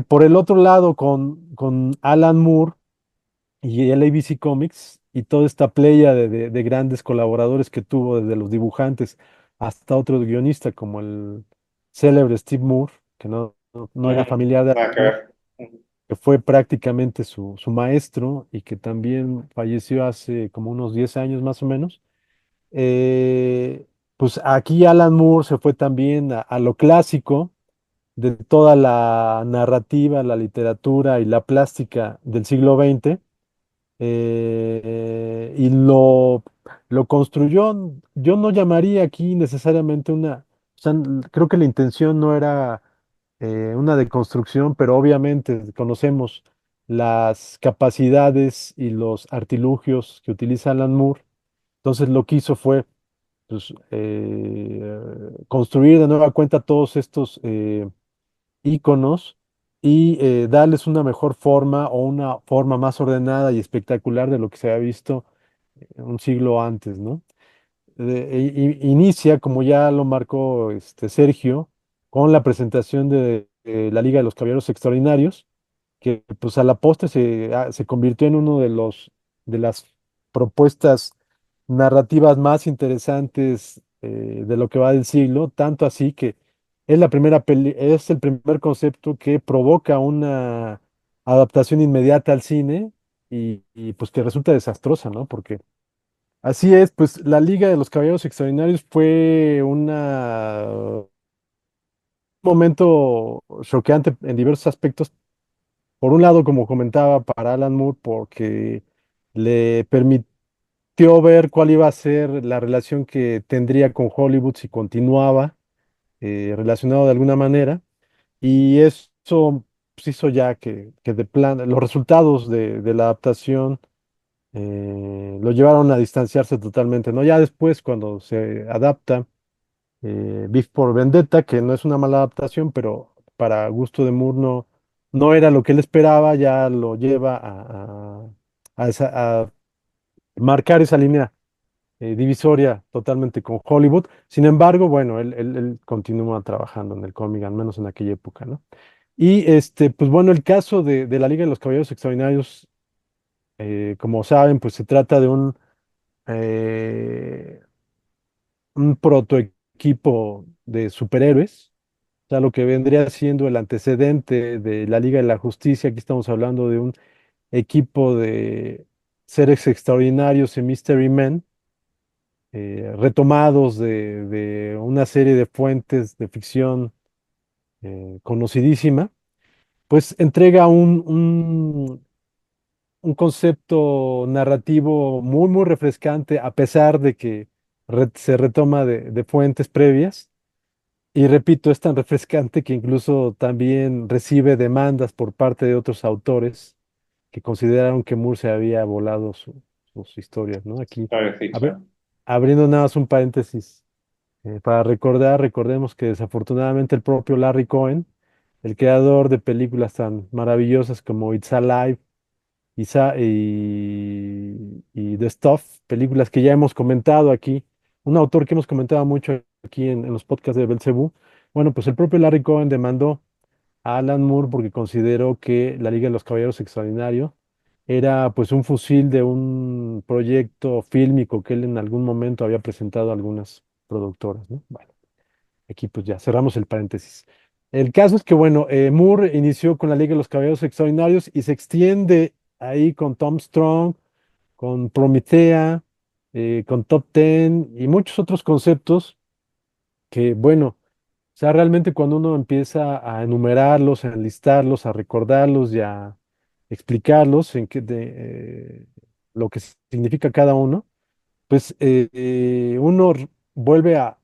Por el otro lado, con Alan Moore y el ABC Comics y toda esta playa de grandes colaboradores que tuvo, desde los dibujantes hasta otro guionista como el célebre Steve Moore, que no no era Ujú. familiar de Nada Alan que Moore, ver. Ujú. que fue prácticamente su maestro y que también falleció hace como unos 10 años más o menos. Eh, pues aquí Alan Moore se fue también a lo clásico de toda la narrativa, la literatura y la plástica del siglo XX, y lo construyó. Yo no llamaría aquí necesariamente o sea, creo que la intención no era una deconstrucción, pero obviamente conocemos las capacidades y los artilugios que utiliza Alan Moore. Entonces lo que hizo fue pues, construir de nueva cuenta todos estos íconos y darles una mejor forma o una forma más ordenada y espectacular de lo que se había visto un siglo antes, ¿no? Inicia, como ya lo marcó Sergio, con la presentación de la Liga de los Caballeros Extraordinarios, que pues a la postre se convirtió en uno de las propuestas narrativas más interesantes de lo que va del siglo, tanto así que es el primer concepto que provoca una adaptación inmediata al cine y, pues que resulta desastrosa, ¿no? Porque así es, pues la Liga de los Caballeros Extraordinarios fue un momento choqueante en diversos aspectos. Por un lado, como comentaba, para Alan Moore, porque le permitió ver cuál iba a ser la relación que tendría con Hollywood si continuaba relacionado de alguna manera. Y eso pues, hizo ya que de plan, los resultados de la adaptación lo llevaron a distanciarse totalmente, ¿no? Ya después, cuando se adapta Beef por Vendetta, que no es una mala adaptación, pero para gusto de Moore no era lo que él esperaba, ya lo lleva a marcar esa línea divisoria totalmente con Hollywood. Sin embargo, bueno, él continúa trabajando en el cómic, al menos en aquella época, ¿no? Y pues bueno, el caso de la Liga de los Caballeros Extraordinarios, como saben, pues se trata de eh, un protoequipo de superhéroes, o sea, lo que vendría siendo el antecedente de la Liga de la Justicia. Aquí estamos hablando de un equipo de seres extraordinarios en Mystery Men, retomados de una serie de fuentes de ficción conocidísima, pues entrega un concepto narrativo muy, muy refrescante, a pesar de que se retoma de fuentes previas. Y repito, es tan refrescante que incluso también recibe demandas por parte de otros autores que consideraron que Moore se había volado sus historias, ¿no? Aquí, Claro, abri- ficción. abriendo nada más un paréntesis, para recordemos que desafortunadamente el propio Larry Cohen, el creador de películas tan maravillosas como It's Alive y The Stuff, películas que ya hemos comentado aquí, un autor que hemos comentado mucho aquí en los podcasts de Belcebú. Bueno, pues el propio Larry Cohen demandó a Alan Moore porque consideró que la Liga de los Caballeros Extraordinarios era pues un fusil de un proyecto fílmico que él en algún momento había presentado a algunas productoras, ¿no? Bueno, aquí pues ya cerramos el paréntesis. El caso es que, bueno, Moore inició con la Liga de los Caballeros Extraordinarios y se extiende ahí con Tom Strong, con Promethea, con Top Ten y muchos otros conceptos que, bueno, o sea, realmente cuando uno empieza a enumerarlos, a enlistarlos, a recordarlos y a explicarlos lo que significa cada uno, pues uno vuelve a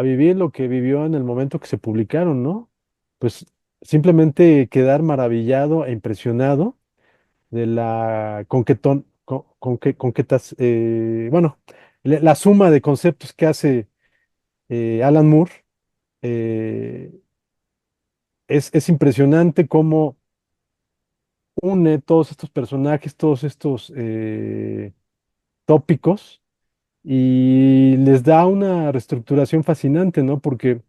vivir lo que vivió en el momento que se publicaron, ¿no? Pues simplemente quedar maravillado e impresionado de la bueno, la suma de conceptos que hace Alan Moore. eh, es impresionante cómo une todos estos personajes, todos estos tópicos y les da una reestructuración fascinante, ¿no? Porque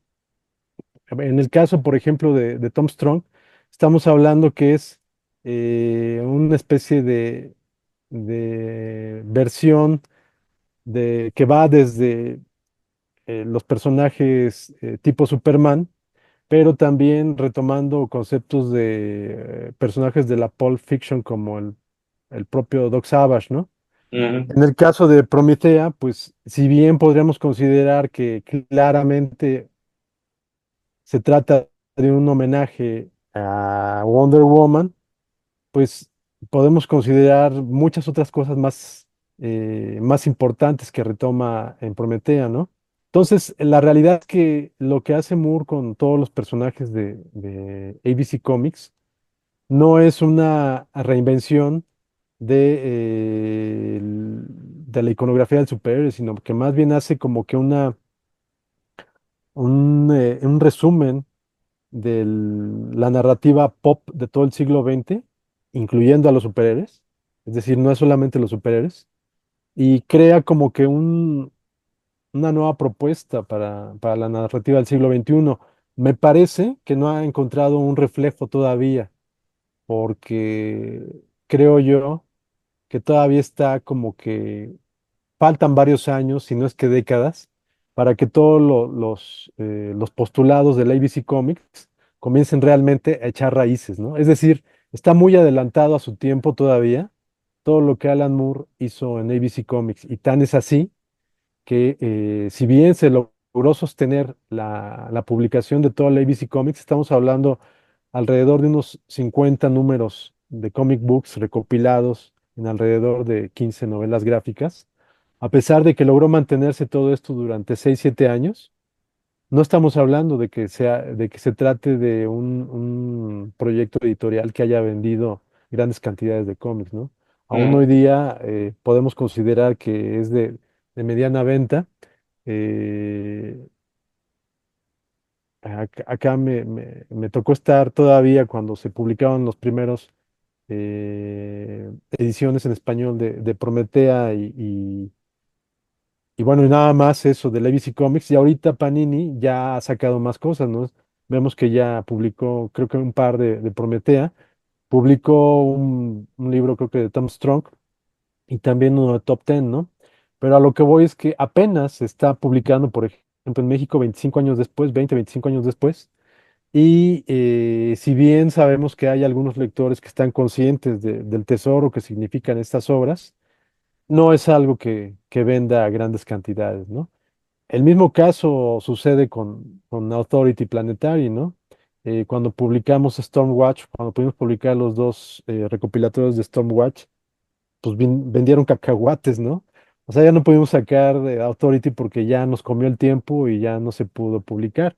en el caso, por ejemplo, de Tom Strong, estamos hablando que es una especie de versión que va desde los personajes tipo Superman, pero también retomando conceptos de personajes de la Pulp Fiction como el propio Doc Savage, ¿no? Ujú, En el caso de Prometea, pues si bien podríamos considerar que claramente se trata de un homenaje a Wonder Woman, pues podemos considerar muchas otras cosas más importantes que retoma en Prometea, ¿no? Entonces, la realidad es que lo que hace Moore con todos los personajes de ABC Comics no es una reinvención de la iconografía del superhéroe, sino que más bien hace como que un resumen de la narrativa pop de todo el siglo XX, incluyendo a los superhéroes, es decir, no es solamente los superhéroes, y crea como que una nueva propuesta para la narrativa del siglo XXI. Me parece que no ha encontrado un reflejo todavía, porque creo yo que todavía está como que faltan varios años, si no es que décadas, para que todos los postulados del ABC Comics comiencen realmente a echar raíces, ¿no? Es decir, está muy adelantado a su tiempo todavía todo lo que Alan Moore hizo en ABC Comics, y tan es así que si bien se logró sostener la publicación de toda la ABC Comics, estamos hablando alrededor de unos 50 números de comic books recopilados en alrededor de 15 novelas gráficas. A pesar de que logró mantenerse todo esto durante 6 7 años, no estamos hablando de que se trate de un proyecto editorial que haya vendido grandes cantidades de cómics, ¿no? Aún hoy ujú. día podemos considerar que es de mediana venta. Eh, acá me tocó estar todavía cuando se publicaban los primeros ediciones en español de Prometea y bueno, y nada más eso de Legacy Comics. Y ahorita Panini ya ha sacado más cosas, ¿no? Vemos que ya publicó, creo que un par de Prometea. Publicó un libro, creo que de Tom Strong, y también uno de Top Ten, ¿no? Pero a lo que voy es que apenas se está publicando, por ejemplo, en México 25 años después, 25 años después. Y si bien sabemos que hay algunos lectores que están conscientes del tesoro que significan estas obras, no es algo que venda a grandes cantidades, ¿no? El mismo caso sucede con Authority Planetary, ¿no? Cuando publicamos Stormwatch, cuando pudimos publicar los dos recopilatorios de Stormwatch, pues vendieron cacahuates, ¿no? O sea, ya no pudimos sacar de Authority porque ya nos comió el tiempo y ya no se pudo publicar.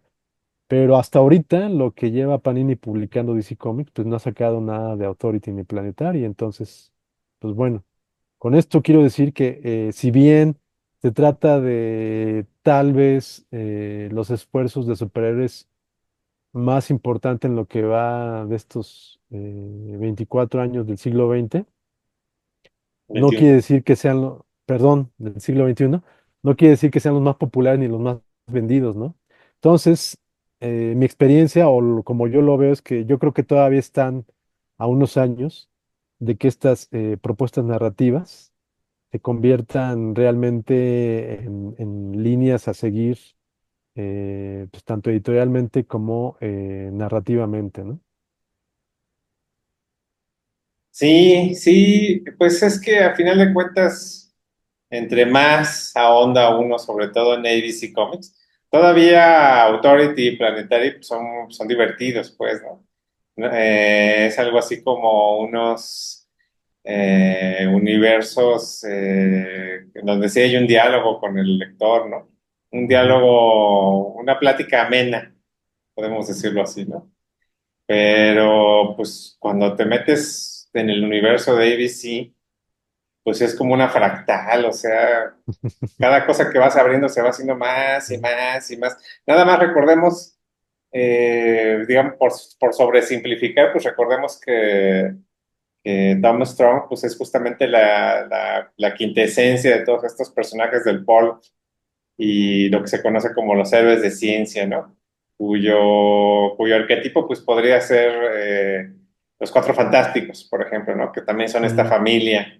Pero hasta ahorita, lo que lleva Panini publicando DC Comics, pues no ha sacado nada de Authority ni Planetary. Entonces, pues bueno. Con esto quiero decir que si bien se trata de tal vez los esfuerzos de superhéroes más importantes en lo que va de estos 24 años del siglo XX, no 21. quiere decir que sean, perdón, del siglo XXI, no quiere decir que sean los más populares ni los más vendidos, ¿no? Entonces, mi experiencia como yo lo veo es que yo creo que todavía están a unos años de que estas propuestas narrativas se conviertan realmente en líneas a seguir, pues tanto editorialmente como narrativamente, ¿no? Sí, sí, pues es que a final de cuentas, entre más ahonda uno, sobre todo en ABC Comics, todavía Authority y Planetary pues, son divertidos, pues, ¿no? Es algo así como unos universos en donde sí hay un diálogo con el lector, ¿no? Un Ujú. diálogo, una plática amena, podemos decirlo así, ¿no? Pero pues cuando te metes en el universo de ABC, pues es como una fractal, o sea, cada cosa que vas abriendo se va haciendo más y más y más. Nada más recordemos, digamos, por sobresimplificar, pues recordemos que Tom Strong pues es justamente la quintesencia de todos estos personajes del pulp y lo que se conoce como los héroes de ciencia, ¿no? Cuyo arquetipo pues podría ser los Cuatro Fantásticos, por ejemplo, ¿no? Que también son esta Mm. familia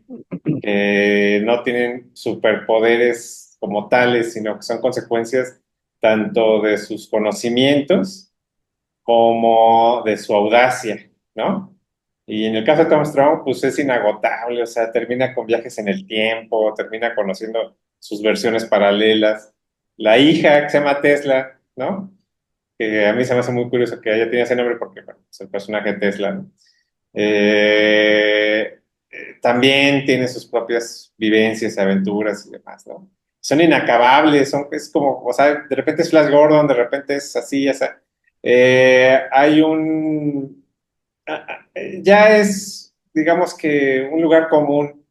que no tienen superpoderes como tales, sino que son consecuencias tanto de sus conocimientos como de su audacia, ¿no? Y en el caso de Tom Strong, pues es inagotable, o sea, termina con viajes en el tiempo, termina conociendo sus versiones paralelas. La hija que se llama Tesla, ¿no? Que a mí se me hace muy curioso que ella tiene ese nombre porque, bueno, es el personaje Tesla, ¿no? Eh, También tiene sus propias vivencias, aventuras y demás, ¿no? Son inacabables, es como, o sea, de repente es Flash Gordon, de repente es así, o sea, hay un, ya es, digamos que un lugar común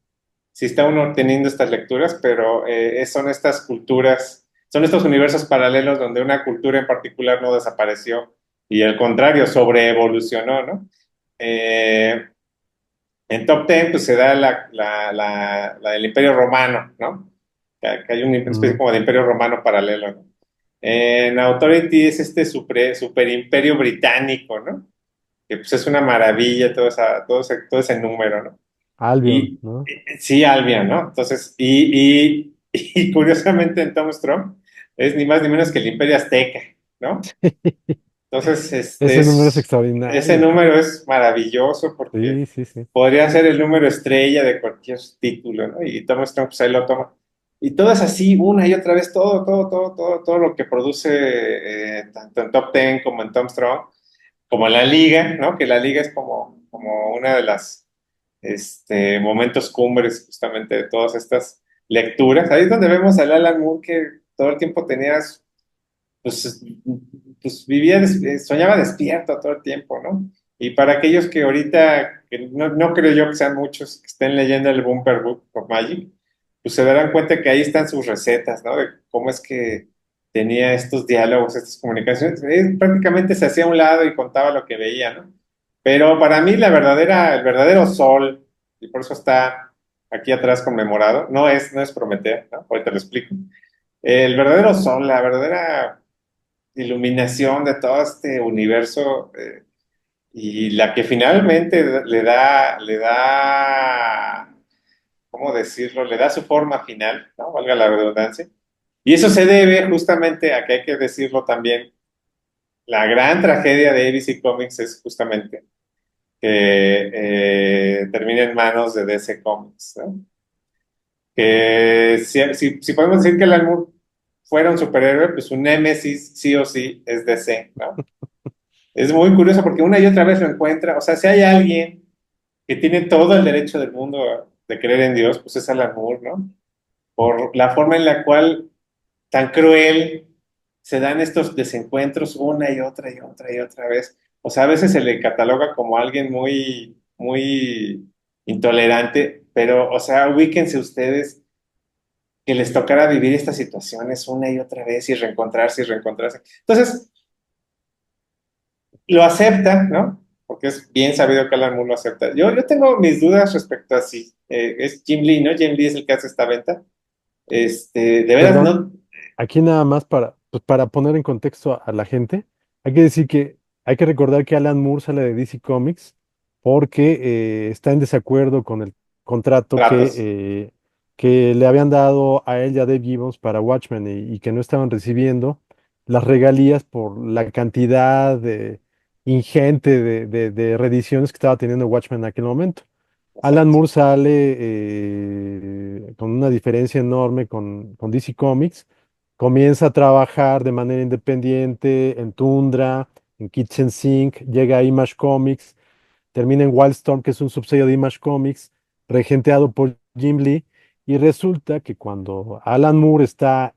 si está uno teniendo estas lecturas, pero son estas culturas, son estos universos paralelos donde una cultura en particular no desapareció y al contrario, sobreevolucionó, ¿no? Eh, en Top Ten, pues se da la del Imperio Romano, ¿no? Que hay una especie Mm. como de Imperio Romano paralelo, ¿no? En Authority es este super imperio británico, ¿no? Que pues es una maravilla todo ese número, ¿no? Albion, Y ¿no? sí, Albion, ¿no? Entonces, y curiosamente en Tom Strong es ni más ni menos que el Imperio Azteca, ¿no? Entonces, Ese número es ese extraordinario. número es maravilloso porque Sí, sí, sí. podría ser el número estrella de cualquier título, ¿no? Y Tom Strong, pues ahí lo toma. Y todo es así, una y otra vez, todo lo que produce tanto en Top Ten como en Tom Strong, como en la Liga, ¿no? Que la Liga es como una de las momentos cumbres justamente de todas estas lecturas. Ahí es donde vemos al Alan Moore que todo el tiempo tenías pues, pues vivía, soñaba despierto todo el tiempo, ¿no? Y para aquellos que ahorita, que no creo yo que sean muchos que estén leyendo el Bumper Book of Magic, pues se darán cuenta que ahí están sus recetas, ¿no? De cómo es que tenía estos diálogos, estas comunicaciones. Prácticamente se hacía a un lado y contaba lo que veía, ¿no? Pero para mí el verdadero sol, y por eso está aquí atrás conmemorado, no es Prometeo, ¿no? Ahorita lo explico. El verdadero sol, la verdadera iluminación de todo este universo y la que finalmente ¿cómo decirlo? Le da su forma final, ¿no? Valga la redundancia. Y eso se debe justamente a que hay que decirlo también, la gran tragedia de ABC Comics es justamente que termina en manos de DC Comics, ¿no? Que si podemos decir que Alan Moore fuera un superhéroe, pues un némesis sí o sí es DC, ¿no? Es muy curioso porque una y otra vez lo encuentra. O sea, si hay alguien que tiene todo el derecho del mundo de creer en Dios, pues es Alan Moore, ¿no? Por la forma en la cual tan cruel se dan estos desencuentros una y otra y otra y otra vez. O sea, a veces se le cataloga como alguien muy, muy intolerante, pero, o sea, ubíquense ustedes que les tocara vivir estas situaciones una y otra vez y reencontrarse y reencontrarse. Entonces, lo acepta, ¿no? Porque es bien sabido que Alan Moore lo acepta. Yo tengo mis dudas respecto a si es Jim Lee, ¿no? Jim Lee es el que hace esta venta. De veras, Perdón, no. aquí nada más para, pues, para poner en contexto a la gente, hay que decir que hay que recordar que Alan Moore sale de DC Comics porque está en desacuerdo con el contrato Tratos. que le habían dado a él y a Dave Gibbons para Watchmen y que no estaban recibiendo las regalías por la cantidad ingente de reediciones que estaba teniendo Watchmen en aquel momento. Alan Exacto. Moore sale con una diferencia enorme con DC Comics. Comienza a trabajar de manera independiente en Tundra, en Kitchen Sink, llega a Image Comics, termina en Wildstorm, que es un subsello de Image Comics, regenteado por Jim Lee. Y resulta que cuando Alan Moore está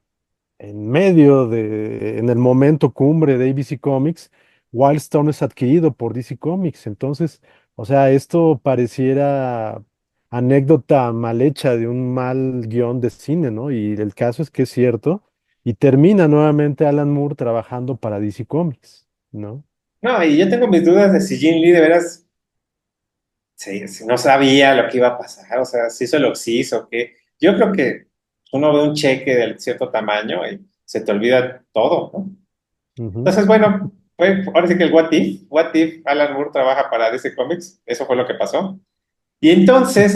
en el momento cumbre de ABC Comics, Wildstorm es adquirido por DC Comics. Entonces, o sea, esto pareciera anécdota mal hecha de un mal guión de cine, ¿no? Y el caso es que es cierto. Y termina nuevamente Alan Moore trabajando para DC Comics, ¿no? No, y yo tengo mis dudas de si Jim Lee de veras si no sabía lo que iba a pasar, o sea, si hizo lo que sí hizo, que yo creo que uno ve un cheque de cierto tamaño y se te olvida todo, ¿no? Ujú. Entonces, bueno, ahora sí que el What If Alan Moore trabaja para DC Comics, eso fue lo que pasó. Y entonces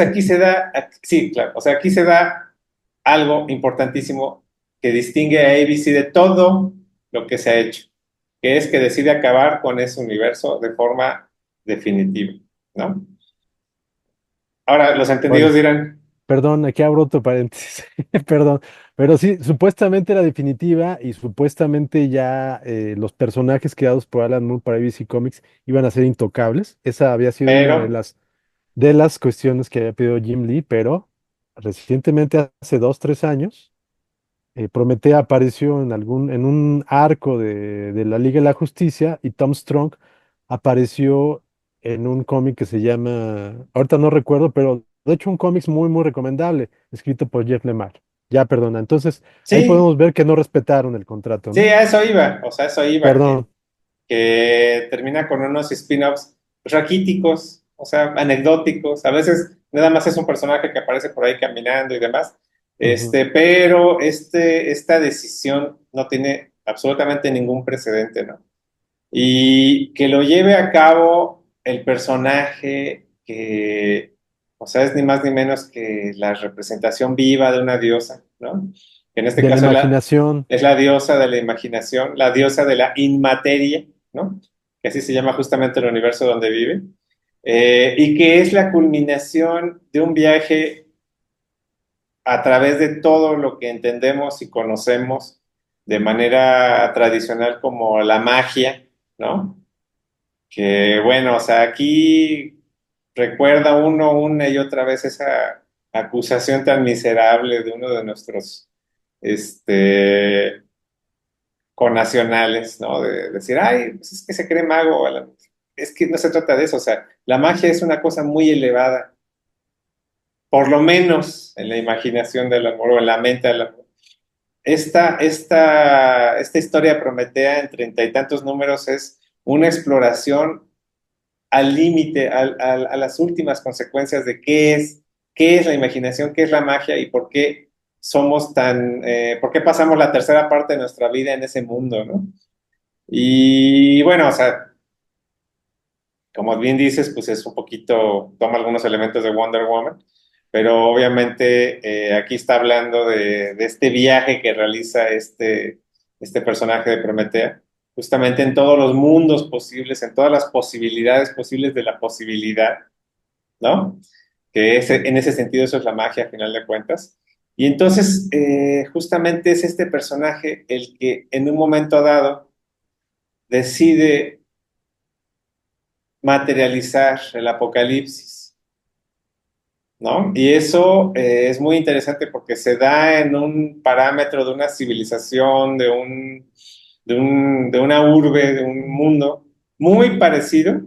sí, claro, o sea, aquí se da algo importantísimo que distingue a ABC de todo lo que se ha hecho. que es que decide acabar con ese universo de forma definitiva, ¿no? Ahora, los entendidos Órale. dirán, Perdón, aquí abro otro paréntesis. Perdón. Pero sí, supuestamente era definitiva y supuestamente ya los personajes creados por Alan Moore para ABC Comics iban a ser intocables. Esa había sido una pero de las cuestiones que había pedido Jim Lee, pero recientemente, hace 2, 3 años, Prometea apareció en un arco de la Liga de la Justicia y Tom Strong apareció en un cómic que se llama, ahorita no recuerdo, pero de hecho un cómic muy, muy recomendable, escrito por Jeff Lemire. Ya, perdona. Entonces, ahí sí, podemos ver que no respetaron el contrato, sí, ¿no? a eso iba, o sea, eso iba, Perdón. que termina con unos spin-offs raquíticos, o sea, anecdóticos. A veces nada más es un personaje que aparece por ahí caminando y demás. Ujú. Pero esta decisión no tiene absolutamente ningún precedente, ¿no? Y que lo lleve a cabo el personaje que, o sea, es ni más ni menos que la representación viva de una diosa, ¿no? Que en este De la caso imaginación, es la diosa de la imaginación, la diosa de la inmateria, ¿no? Que así se llama justamente el universo donde vive. Y que es la culminación de un viaje a través de todo lo que entendemos y conocemos de manera tradicional como la magia, ¿no? Que bueno, o sea, aquí recuerda uno una y otra vez esa acusación tan miserable de uno de nuestros este, connacionales, ¿no? De decir, ay, pues es que se cree mago. Es que no se trata de eso, o sea, la magia es una cosa muy elevada, por lo menos en la imaginación del amor o en la mente del amor. Esta historia de Prometea en treinta y tantos números es una exploración al límite, a las últimas consecuencias de qué es la imaginación, qué es la magia y por qué somos por qué pasamos la tercera parte de nuestra vida en ese mundo, ¿no? Y bueno, o sea, como bien dices, pues es un poquito, toma algunos elementos de Wonder Woman, pero obviamente aquí está hablando de este viaje que realiza este personaje de Prometea, justamente en todos los mundos posibles, en todas las posibilidades posibles de la posibilidad, ¿no? En ese sentido eso es la magia a final de cuentas. Y entonces justamente es este personaje el que en un momento dado decide materializar el apocalipsis, ¿no? Y eso es muy interesante porque se da en un parámetro de una civilización, de una urbe, de un mundo muy parecido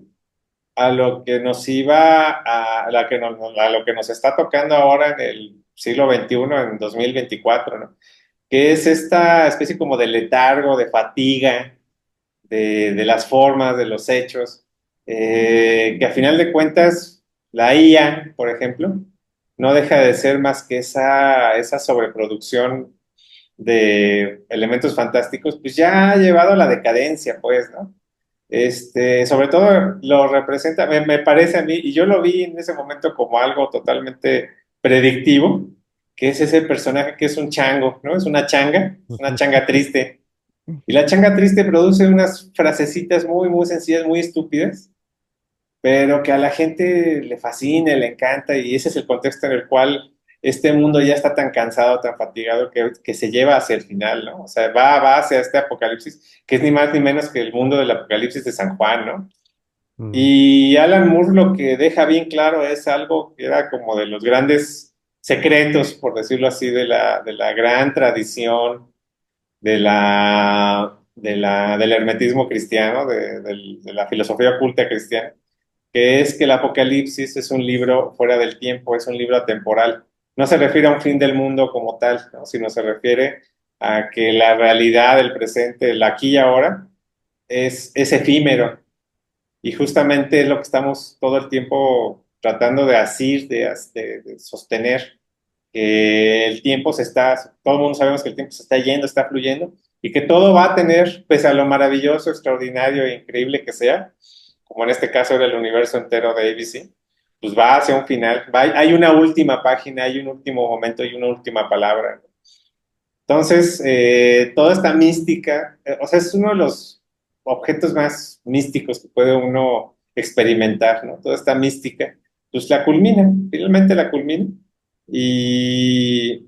a lo que nos iba a lo que nos está tocando ahora en el siglo XXI, en 2024, ¿no? Que es esta especie como de letargo, de fatiga, de las formas, de los hechos, que a final de cuentas la IA, por ejemplo, no deja de ser más que esa sobreproducción de elementos fantásticos, pues ya ha llevado a la decadencia, pues, ¿no? Sobre todo lo representa, me parece a mí, y yo lo vi en ese momento como algo totalmente predictivo, que es ese personaje que es un chango, ¿no? Es una ujú. changa triste, y la changa triste produce unas frasecitas muy, muy sencillas, muy estúpidas, pero que a la gente le fascina, le encanta, y ese es el contexto en el cual este mundo ya está tan cansado, tan fatigado, que se lleva hacia el final, ¿no? O sea, va hacia este apocalipsis, que es ni más ni menos que el mundo del apocalipsis de San Juan, ¿no? Mm. Y Alan Moore lo que deja bien claro es algo que era como de los grandes secretos, por decirlo así, de la gran tradición del hermetismo cristiano, de la filosofía oculta cristiana, que es que el Apocalipsis es un libro fuera del tiempo, es un libro atemporal. No se refiere a un fin del mundo como tal, ¿no? Sino se refiere a que la realidad, el presente, el aquí y ahora, es efímero. Y justamente es lo que estamos todo el tiempo tratando de asir, de sostener, que el tiempo todo el mundo sabemos que el tiempo se está yendo, está fluyendo, y que todo va a tener, pese a lo maravilloso, extraordinario e increíble que sea, como en este caso del universo entero de ABC, pues va hacia un final, hay una última página, hay un último momento y una última palabra. Entonces, toda esta mística, o sea, es uno de los objetos más místicos que puede uno experimentar, ¿no? Toda esta mística, pues la culmina, finalmente la culmina. Y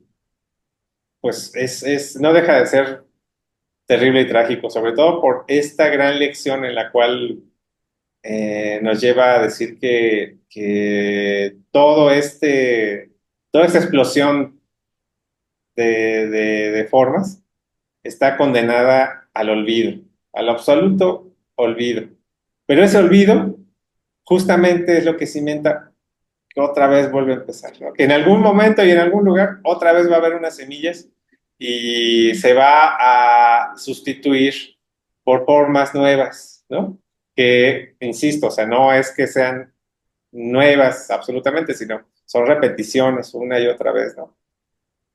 pues no deja de ser terrible y trágico, sobre todo por esta gran lección en la cual nos lleva a decir que toda esta explosión de formas está condenada al olvido, al absoluto olvido. Pero ese olvido justamente es lo que cimenta que otra vez vuelve a empezar, ¿no? Que en algún momento y en algún lugar otra vez va a haber unas semillas y se va a sustituir por formas nuevas, ¿no? Que, insisto, o sea, no es que sean nuevas absolutamente, sino son repeticiones una y otra vez, ¿no?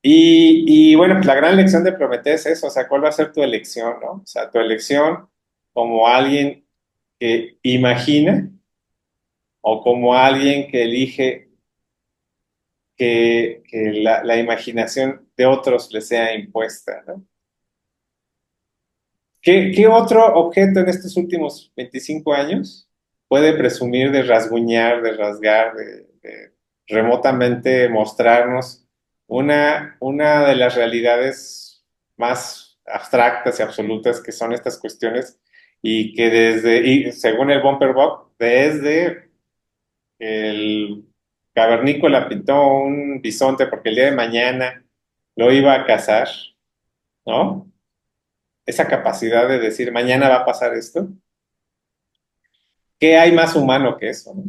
Y bueno, pues la gran lección de Prometeo es eso, o sea, ¿cuál va a ser tu elección, no? O sea, tu elección como alguien que imagina o como alguien que elige que la imaginación de otros le sea impuesta, ¿no? ¿Qué otro objeto en estos últimos 25 años puede presumir de rasguñar, de rasgar, de remotamente mostrarnos una de las realidades más abstractas y absolutas que son estas cuestiones y que y según el Bumper Bob, desde el cavernícola pintó un bisonte porque el día de mañana lo iba a cazar, ¿no? Esa capacidad de decir, mañana va a pasar esto. ¿Qué hay más humano que eso, no?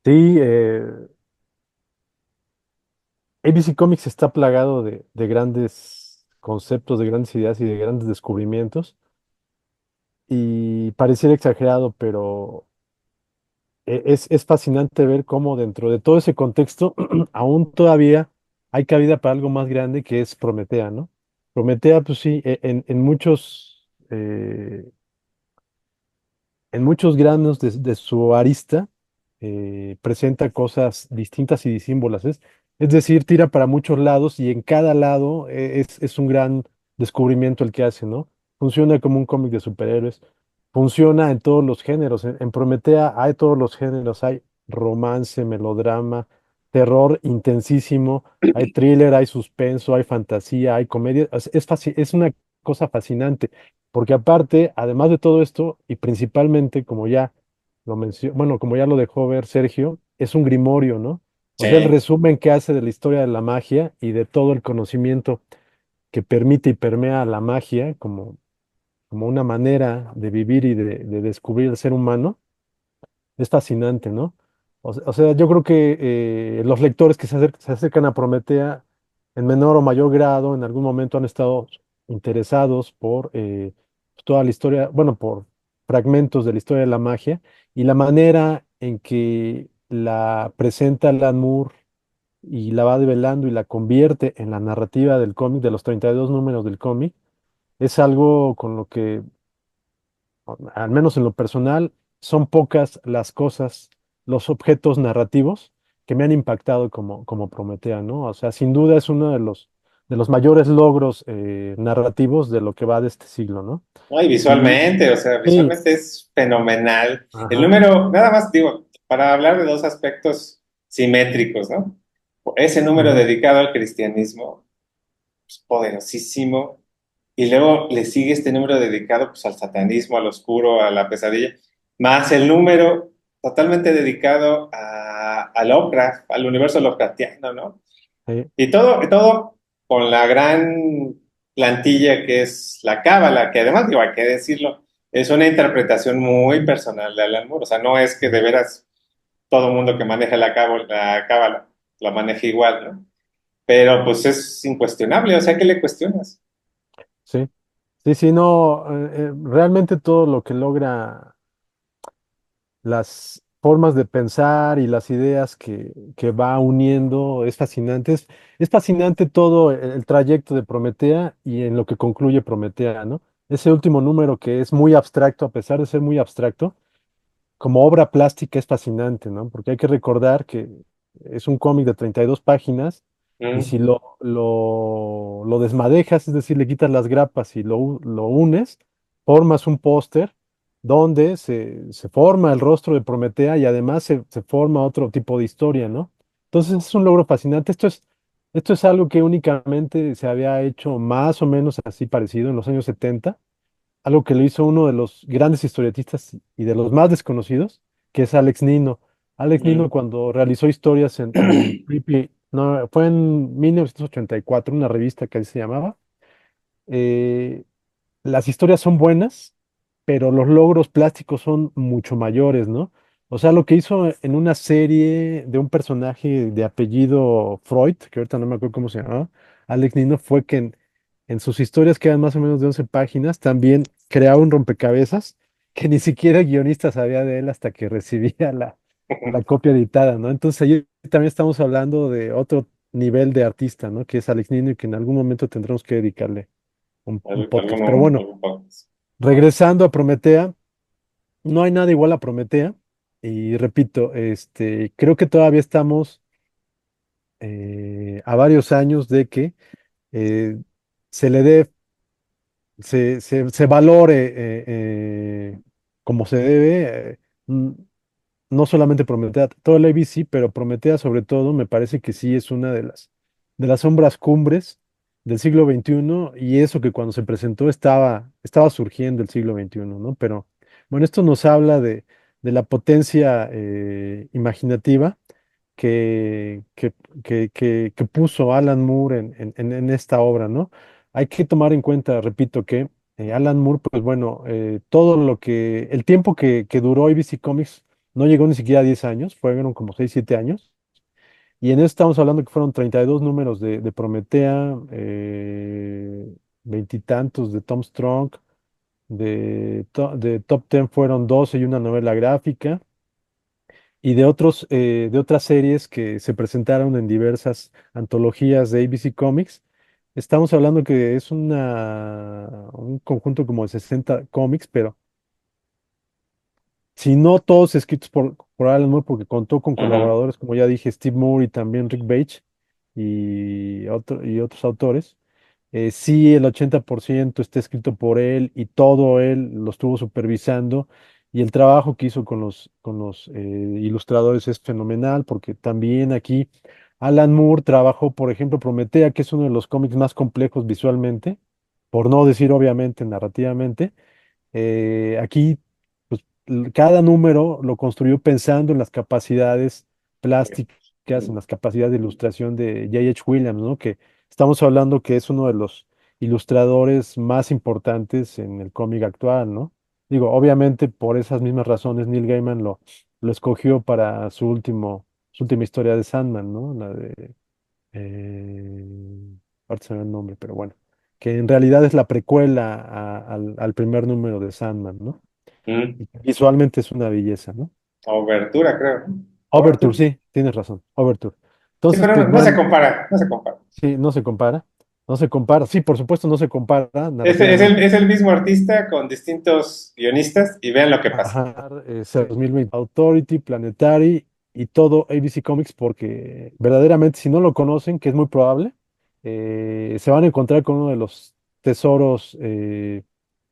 Sí, ABC Comics está plagado de grandes conceptos, de grandes ideas y de grandes descubrimientos. Y pareciera exagerado, pero es fascinante ver cómo dentro de todo ese contexto aún todavía hay cabida para algo más grande que es Prometea, ¿no? Prometea, pues sí, en muchos granos de su arista presenta cosas distintas y disímbolas. Es decir, tira para muchos lados y en cada lado es un gran descubrimiento el que hace, ¿no? Funciona como un cómic de superhéroes, funciona en todos los géneros. En Prometea hay todos los géneros, hay romance, melodrama, terror intensísimo, hay thriller, hay suspenso, hay fantasía, hay comedia. Es una cosa fascinante. Porque aparte, además de todo esto, y principalmente, como ya lo mencionó, bueno, como ya lo dejó ver Sergio, es un grimorio, ¿no? O sea, el Sí. resumen que hace de la historia de la magia y de todo el conocimiento que permite y permea la magia como una manera de vivir y de descubrir el ser humano, es fascinante, ¿no? O sea, yo creo que los lectores que se acercan a Prometea en menor o mayor grado en algún momento han estado interesados por toda la historia, bueno, por fragmentos de la historia de la magia y la manera en que la presenta Alan Moore y la va develando y la convierte en la narrativa del cómic, de los 32 números del cómic, es algo con lo que al menos en lo personal, son pocas las cosas, los objetos narrativos que me han impactado como Prometea, ¿no? O sea, sin duda es uno de los mayores logros narrativos de lo que va de este siglo, ¿no? ¿No? Y Y visualmente, o sea, sí, visualmente es fenomenal. El ajá, número, nada más digo, para hablar de dos aspectos simétricos, ¿no? Ese número ujú, dedicado al cristianismo es poderosísimo. Y luego le sigue este número dedicado pues, al satanismo, al oscuro, a la pesadilla, más el número totalmente dedicado a Lovecraft, al universo Lovecraftiano, ¿no? sí, Y todo con la gran plantilla que es la Cábala, que además, digo, hay que decirlo, es una interpretación muy personal de Alan Moore. O sea, no es que de veras todo el mundo que maneja la Cábala lo maneje igual, ¿no? Pero pues es incuestionable, o sea, ¿qué le cuestionas? sí, sí, sí, no, realmente todo lo que logra las formas de pensar y las ideas que va uniendo es fascinante. Es fascinante todo el trayecto de Prometea y en lo que concluye Prometea, ¿no? Ese último número que es muy abstracto, a pesar de ser muy abstracto, como obra plástica es fascinante, ¿no? Porque hay que recordar que es un cómic de 32 páginas Y si mm, lo desmadejas, es decir, le quitas las grapas y lo unes, formas un póster donde se forma el rostro de Prometea y además se forma otro tipo de historia, ¿no? Entonces es un logro fascinante. Esto es algo que únicamente se había hecho más o menos así parecido en los años 70, algo que lo hizo uno de los grandes historietistas y de los más desconocidos, que es Alex Nino. Alex Nino, mm. cuando realizó historias en Creepy, no, fue en 1984, una revista que así se llamaba. eh, las historias son buenas, pero los logros plásticos son mucho mayores, ¿no? O sea, lo que hizo en una serie de un personaje de apellido Freud, que ahorita no me acuerdo cómo se llamaba, Alex Nino, fue que en sus historias, que eran más o menos de 11 páginas, también creaba un rompecabezas que ni siquiera el guionista sabía de él hasta que recibía la copia editada, ¿no? Entonces ahí también estamos hablando de otro nivel de artista, ¿no? Que es Alex Nino y que en algún momento tendremos que dedicarle un podcast. Pero bueno, Algún podcast. regresando a Prometea, no hay nada igual a Prometea. Y repito, creo que todavía estamos a varios años de que eh, se le dé, se valore como se debe. No solamente Prometea, todo el ABC, pero Prometea sobre todo me parece que sí es una de las sombras cumbres del siglo XXI y eso que cuando se presentó estaba surgiendo el siglo XXI, ¿no? Pero bueno, esto nos habla de la potencia imaginativa que, que, que puso Alan Moore en esta obra, ¿no? Hay que tomar en cuenta, repito, que Alan Moore, pues bueno, todo el tiempo que duró ABC Comics no llegó ni siquiera a 10 años, fueron como 6 7 años. Y en eso estamos hablando que fueron 32 números de Prometea, veintitantos de Tom Strong, de Top Ten fueron 12 y una novela gráfica, y de otras series que se presentaron en diversas antologías de ABC Comics. Estamos hablando que es un conjunto como de 60 cómics, pero si no todos escritos por Alan Moore, porque contó con Ujú, colaboradores, como ya dije, Steve Moore y también Rick Veitch y otros autores. Sí, el 80% está escrito por él y todo él lo estuvo supervisando. Y el trabajo que hizo con los ilustradores es fenomenal, porque también aquí Alan Moore trabajó, por ejemplo, Prometea, que es uno de los cómics más complejos visualmente, por no decir obviamente narrativamente. Aquí, pues, cada número lo construyó pensando en las capacidades plásticas, en las capacidades de ilustración de J.H. Williams, ¿no? Que estamos hablando que es uno de los ilustradores más importantes en el cómic actual, ¿no? Digo, obviamente por esas mismas razones Neil Gaiman lo escogió para su última historia de Sandman, ¿no? La de ahorita se me va el nombre, pero bueno, que en realidad es la precuela al primer número de Sandman, ¿no? mm. Y que visualmente es una belleza, ¿no? Obertura, creo, ¿no? Overture, Obertura. sí, tienes razón, Overture. Sí, Entonces, pero pues no se bueno, compara, no se compara. sí, no se compara, no se compara, sí, por supuesto no se compara narrativamente. Es el mismo artista con distintos guionistas y vean lo que pasa. Ajá, 2020, Authority, Planetary y todo ABC Comics, porque verdaderamente si no lo conocen, que es muy probable, se van a encontrar con uno de los tesoros de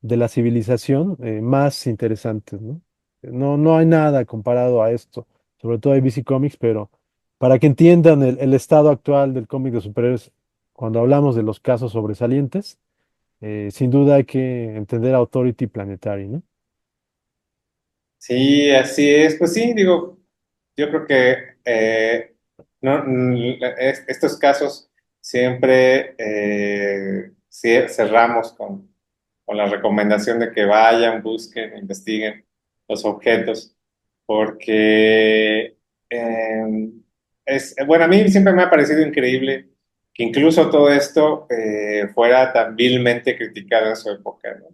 la civilización más interesantes, ¿no? No hay nada comparado a esto, sobre todo ABC Comics, pero para que entiendan el estado actual del cómic de superhéroes, cuando hablamos de los casos sobresalientes, sin duda hay que entender Authority y Planetary, ¿no? Sí, así es. Pues sí, digo, yo creo que no, estos casos siempre cerramos con la recomendación de que vayan, busquen, investiguen los objetos, porque bueno, a mí siempre me ha parecido increíble que incluso todo esto fuera tan vilmente criticado en su época, ¿no?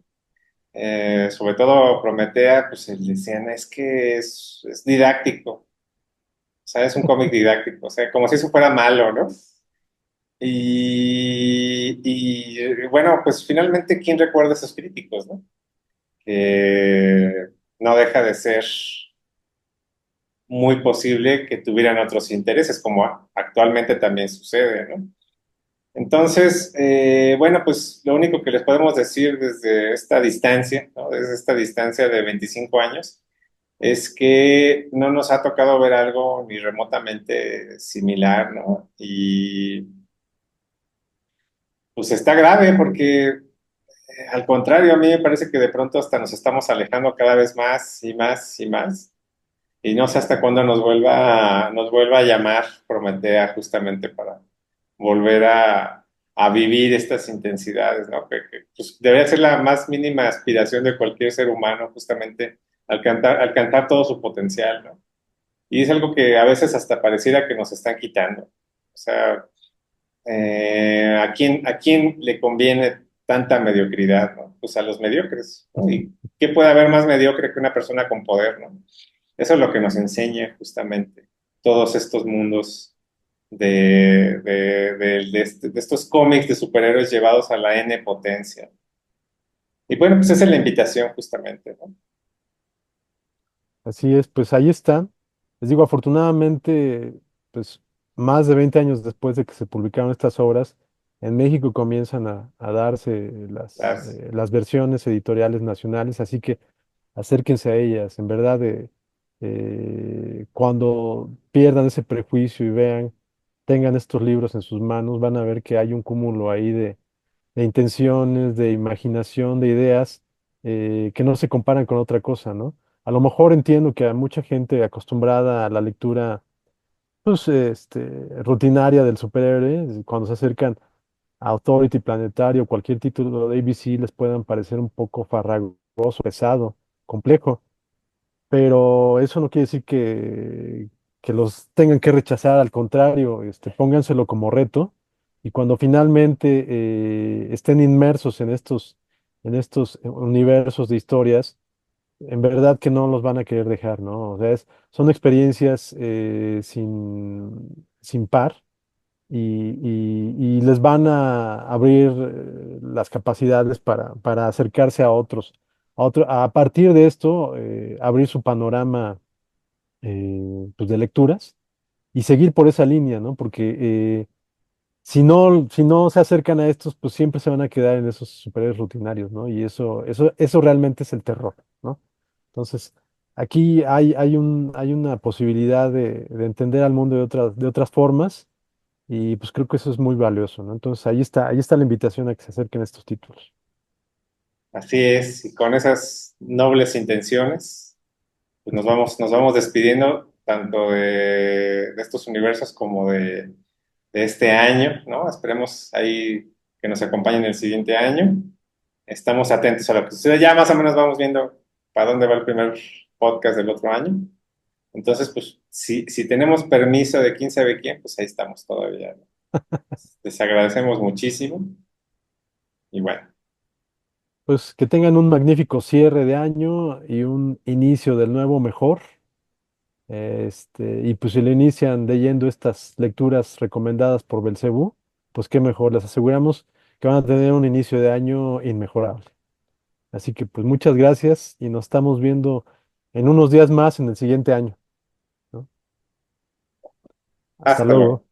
Sobre todo Prometea, pues le decían, es que es didáctico, o sea, es un cómic didáctico, o sea, como si eso fuera malo, ¿no? Bueno, pues finalmente, ¿quién recuerda a esos críticos, no? Que no deja de ser muy posible que tuvieran otros intereses, como actualmente también sucede, ¿no? Entonces, bueno, pues lo único que les podemos decir desde esta distancia, ¿no? Desde esta distancia de 25 años, es que no nos ha tocado ver algo ni remotamente similar, ¿no? Y pues está grave porque al contrario, a mí me parece que de pronto hasta nos estamos alejando cada vez más y más y más. Y no sé hasta cuándo nos vuelva a llamar Prometea justamente para volver a vivir estas intensidades, ¿no? Pues, debería ser la más mínima aspiración de cualquier ser humano, justamente alcanzar todo su potencial, ¿no? Y es algo que a veces hasta pareciera que nos están quitando. O sea, a quién le conviene tanta mediocridad, ¿no? Pues a los mediocres, ¿no? ¿Y qué puede haber más mediocre que una persona con poder, ¿no? Eso es lo que nos enseña justamente todos estos mundos de estos cómics de superhéroes llevados a la N potencia. Y bueno, pues esa es la invitación justamente, ¿no? Así es, pues ahí están. Les digo, afortunadamente, pues más de 20 años después de que se publicaron estas obras, en México comienzan a darse Las, las versiones editoriales nacionales, así que acérquense a ellas. En verdad, cuando pierdan ese prejuicio y vean, tengan estos libros en sus manos, van a ver que hay un cúmulo ahí de intenciones, de imaginación, de ideas que no se comparan con otra cosa, ¿no? A lo mejor entiendo que a mucha gente acostumbrada a la lectura, pues, rutinaria del superhéroe, cuando se acercan a Authority Planetario, cualquier título de ABC, les puedan parecer un poco farragoso, pesado, complejo, pero eso no quiere decir que los tengan que rechazar, al contrario, pónganselo como reto y cuando finalmente estén inmersos en estos universos de historias, en verdad que no los van a querer dejar, ¿no? O sea, son experiencias sin par y les van a abrir las capacidades para acercarse a otros. A partir de esto, abrir su panorama pues de lecturas y seguir por esa línea, ¿no? Porque si no se acercan a estos, pues siempre se van a quedar en esos superhéroes rutinarios, ¿no? Y eso realmente es el terror, ¿no? Entonces, aquí hay una posibilidad de entender al mundo de otras formas y pues creo que eso es muy valioso, ¿no? Entonces, ahí está la invitación a que se acerquen a estos títulos. así es, y con esas nobles intenciones, pues nos vamos despidiendo tanto de estos universos como de este año, ¿no? Esperemos ahí que nos acompañen el siguiente año. Estamos atentos a lo que sucede. Ya más o menos vamos viendo para dónde va el primer podcast del otro año. Entonces, pues, si tenemos permiso de quién sabe quién, pues ahí estamos todavía, ¿no? Les agradecemos muchísimo y bueno, Pues que tengan un magnífico cierre de año y un inicio del nuevo mejor. Y pues si le inician leyendo estas lecturas recomendadas por Belcebú, pues qué mejor, les aseguramos que van a tener un inicio de año inmejorable. Así que pues muchas gracias y nos estamos viendo en unos días más en el siguiente año, ¿no? Hasta hasta luego. luego.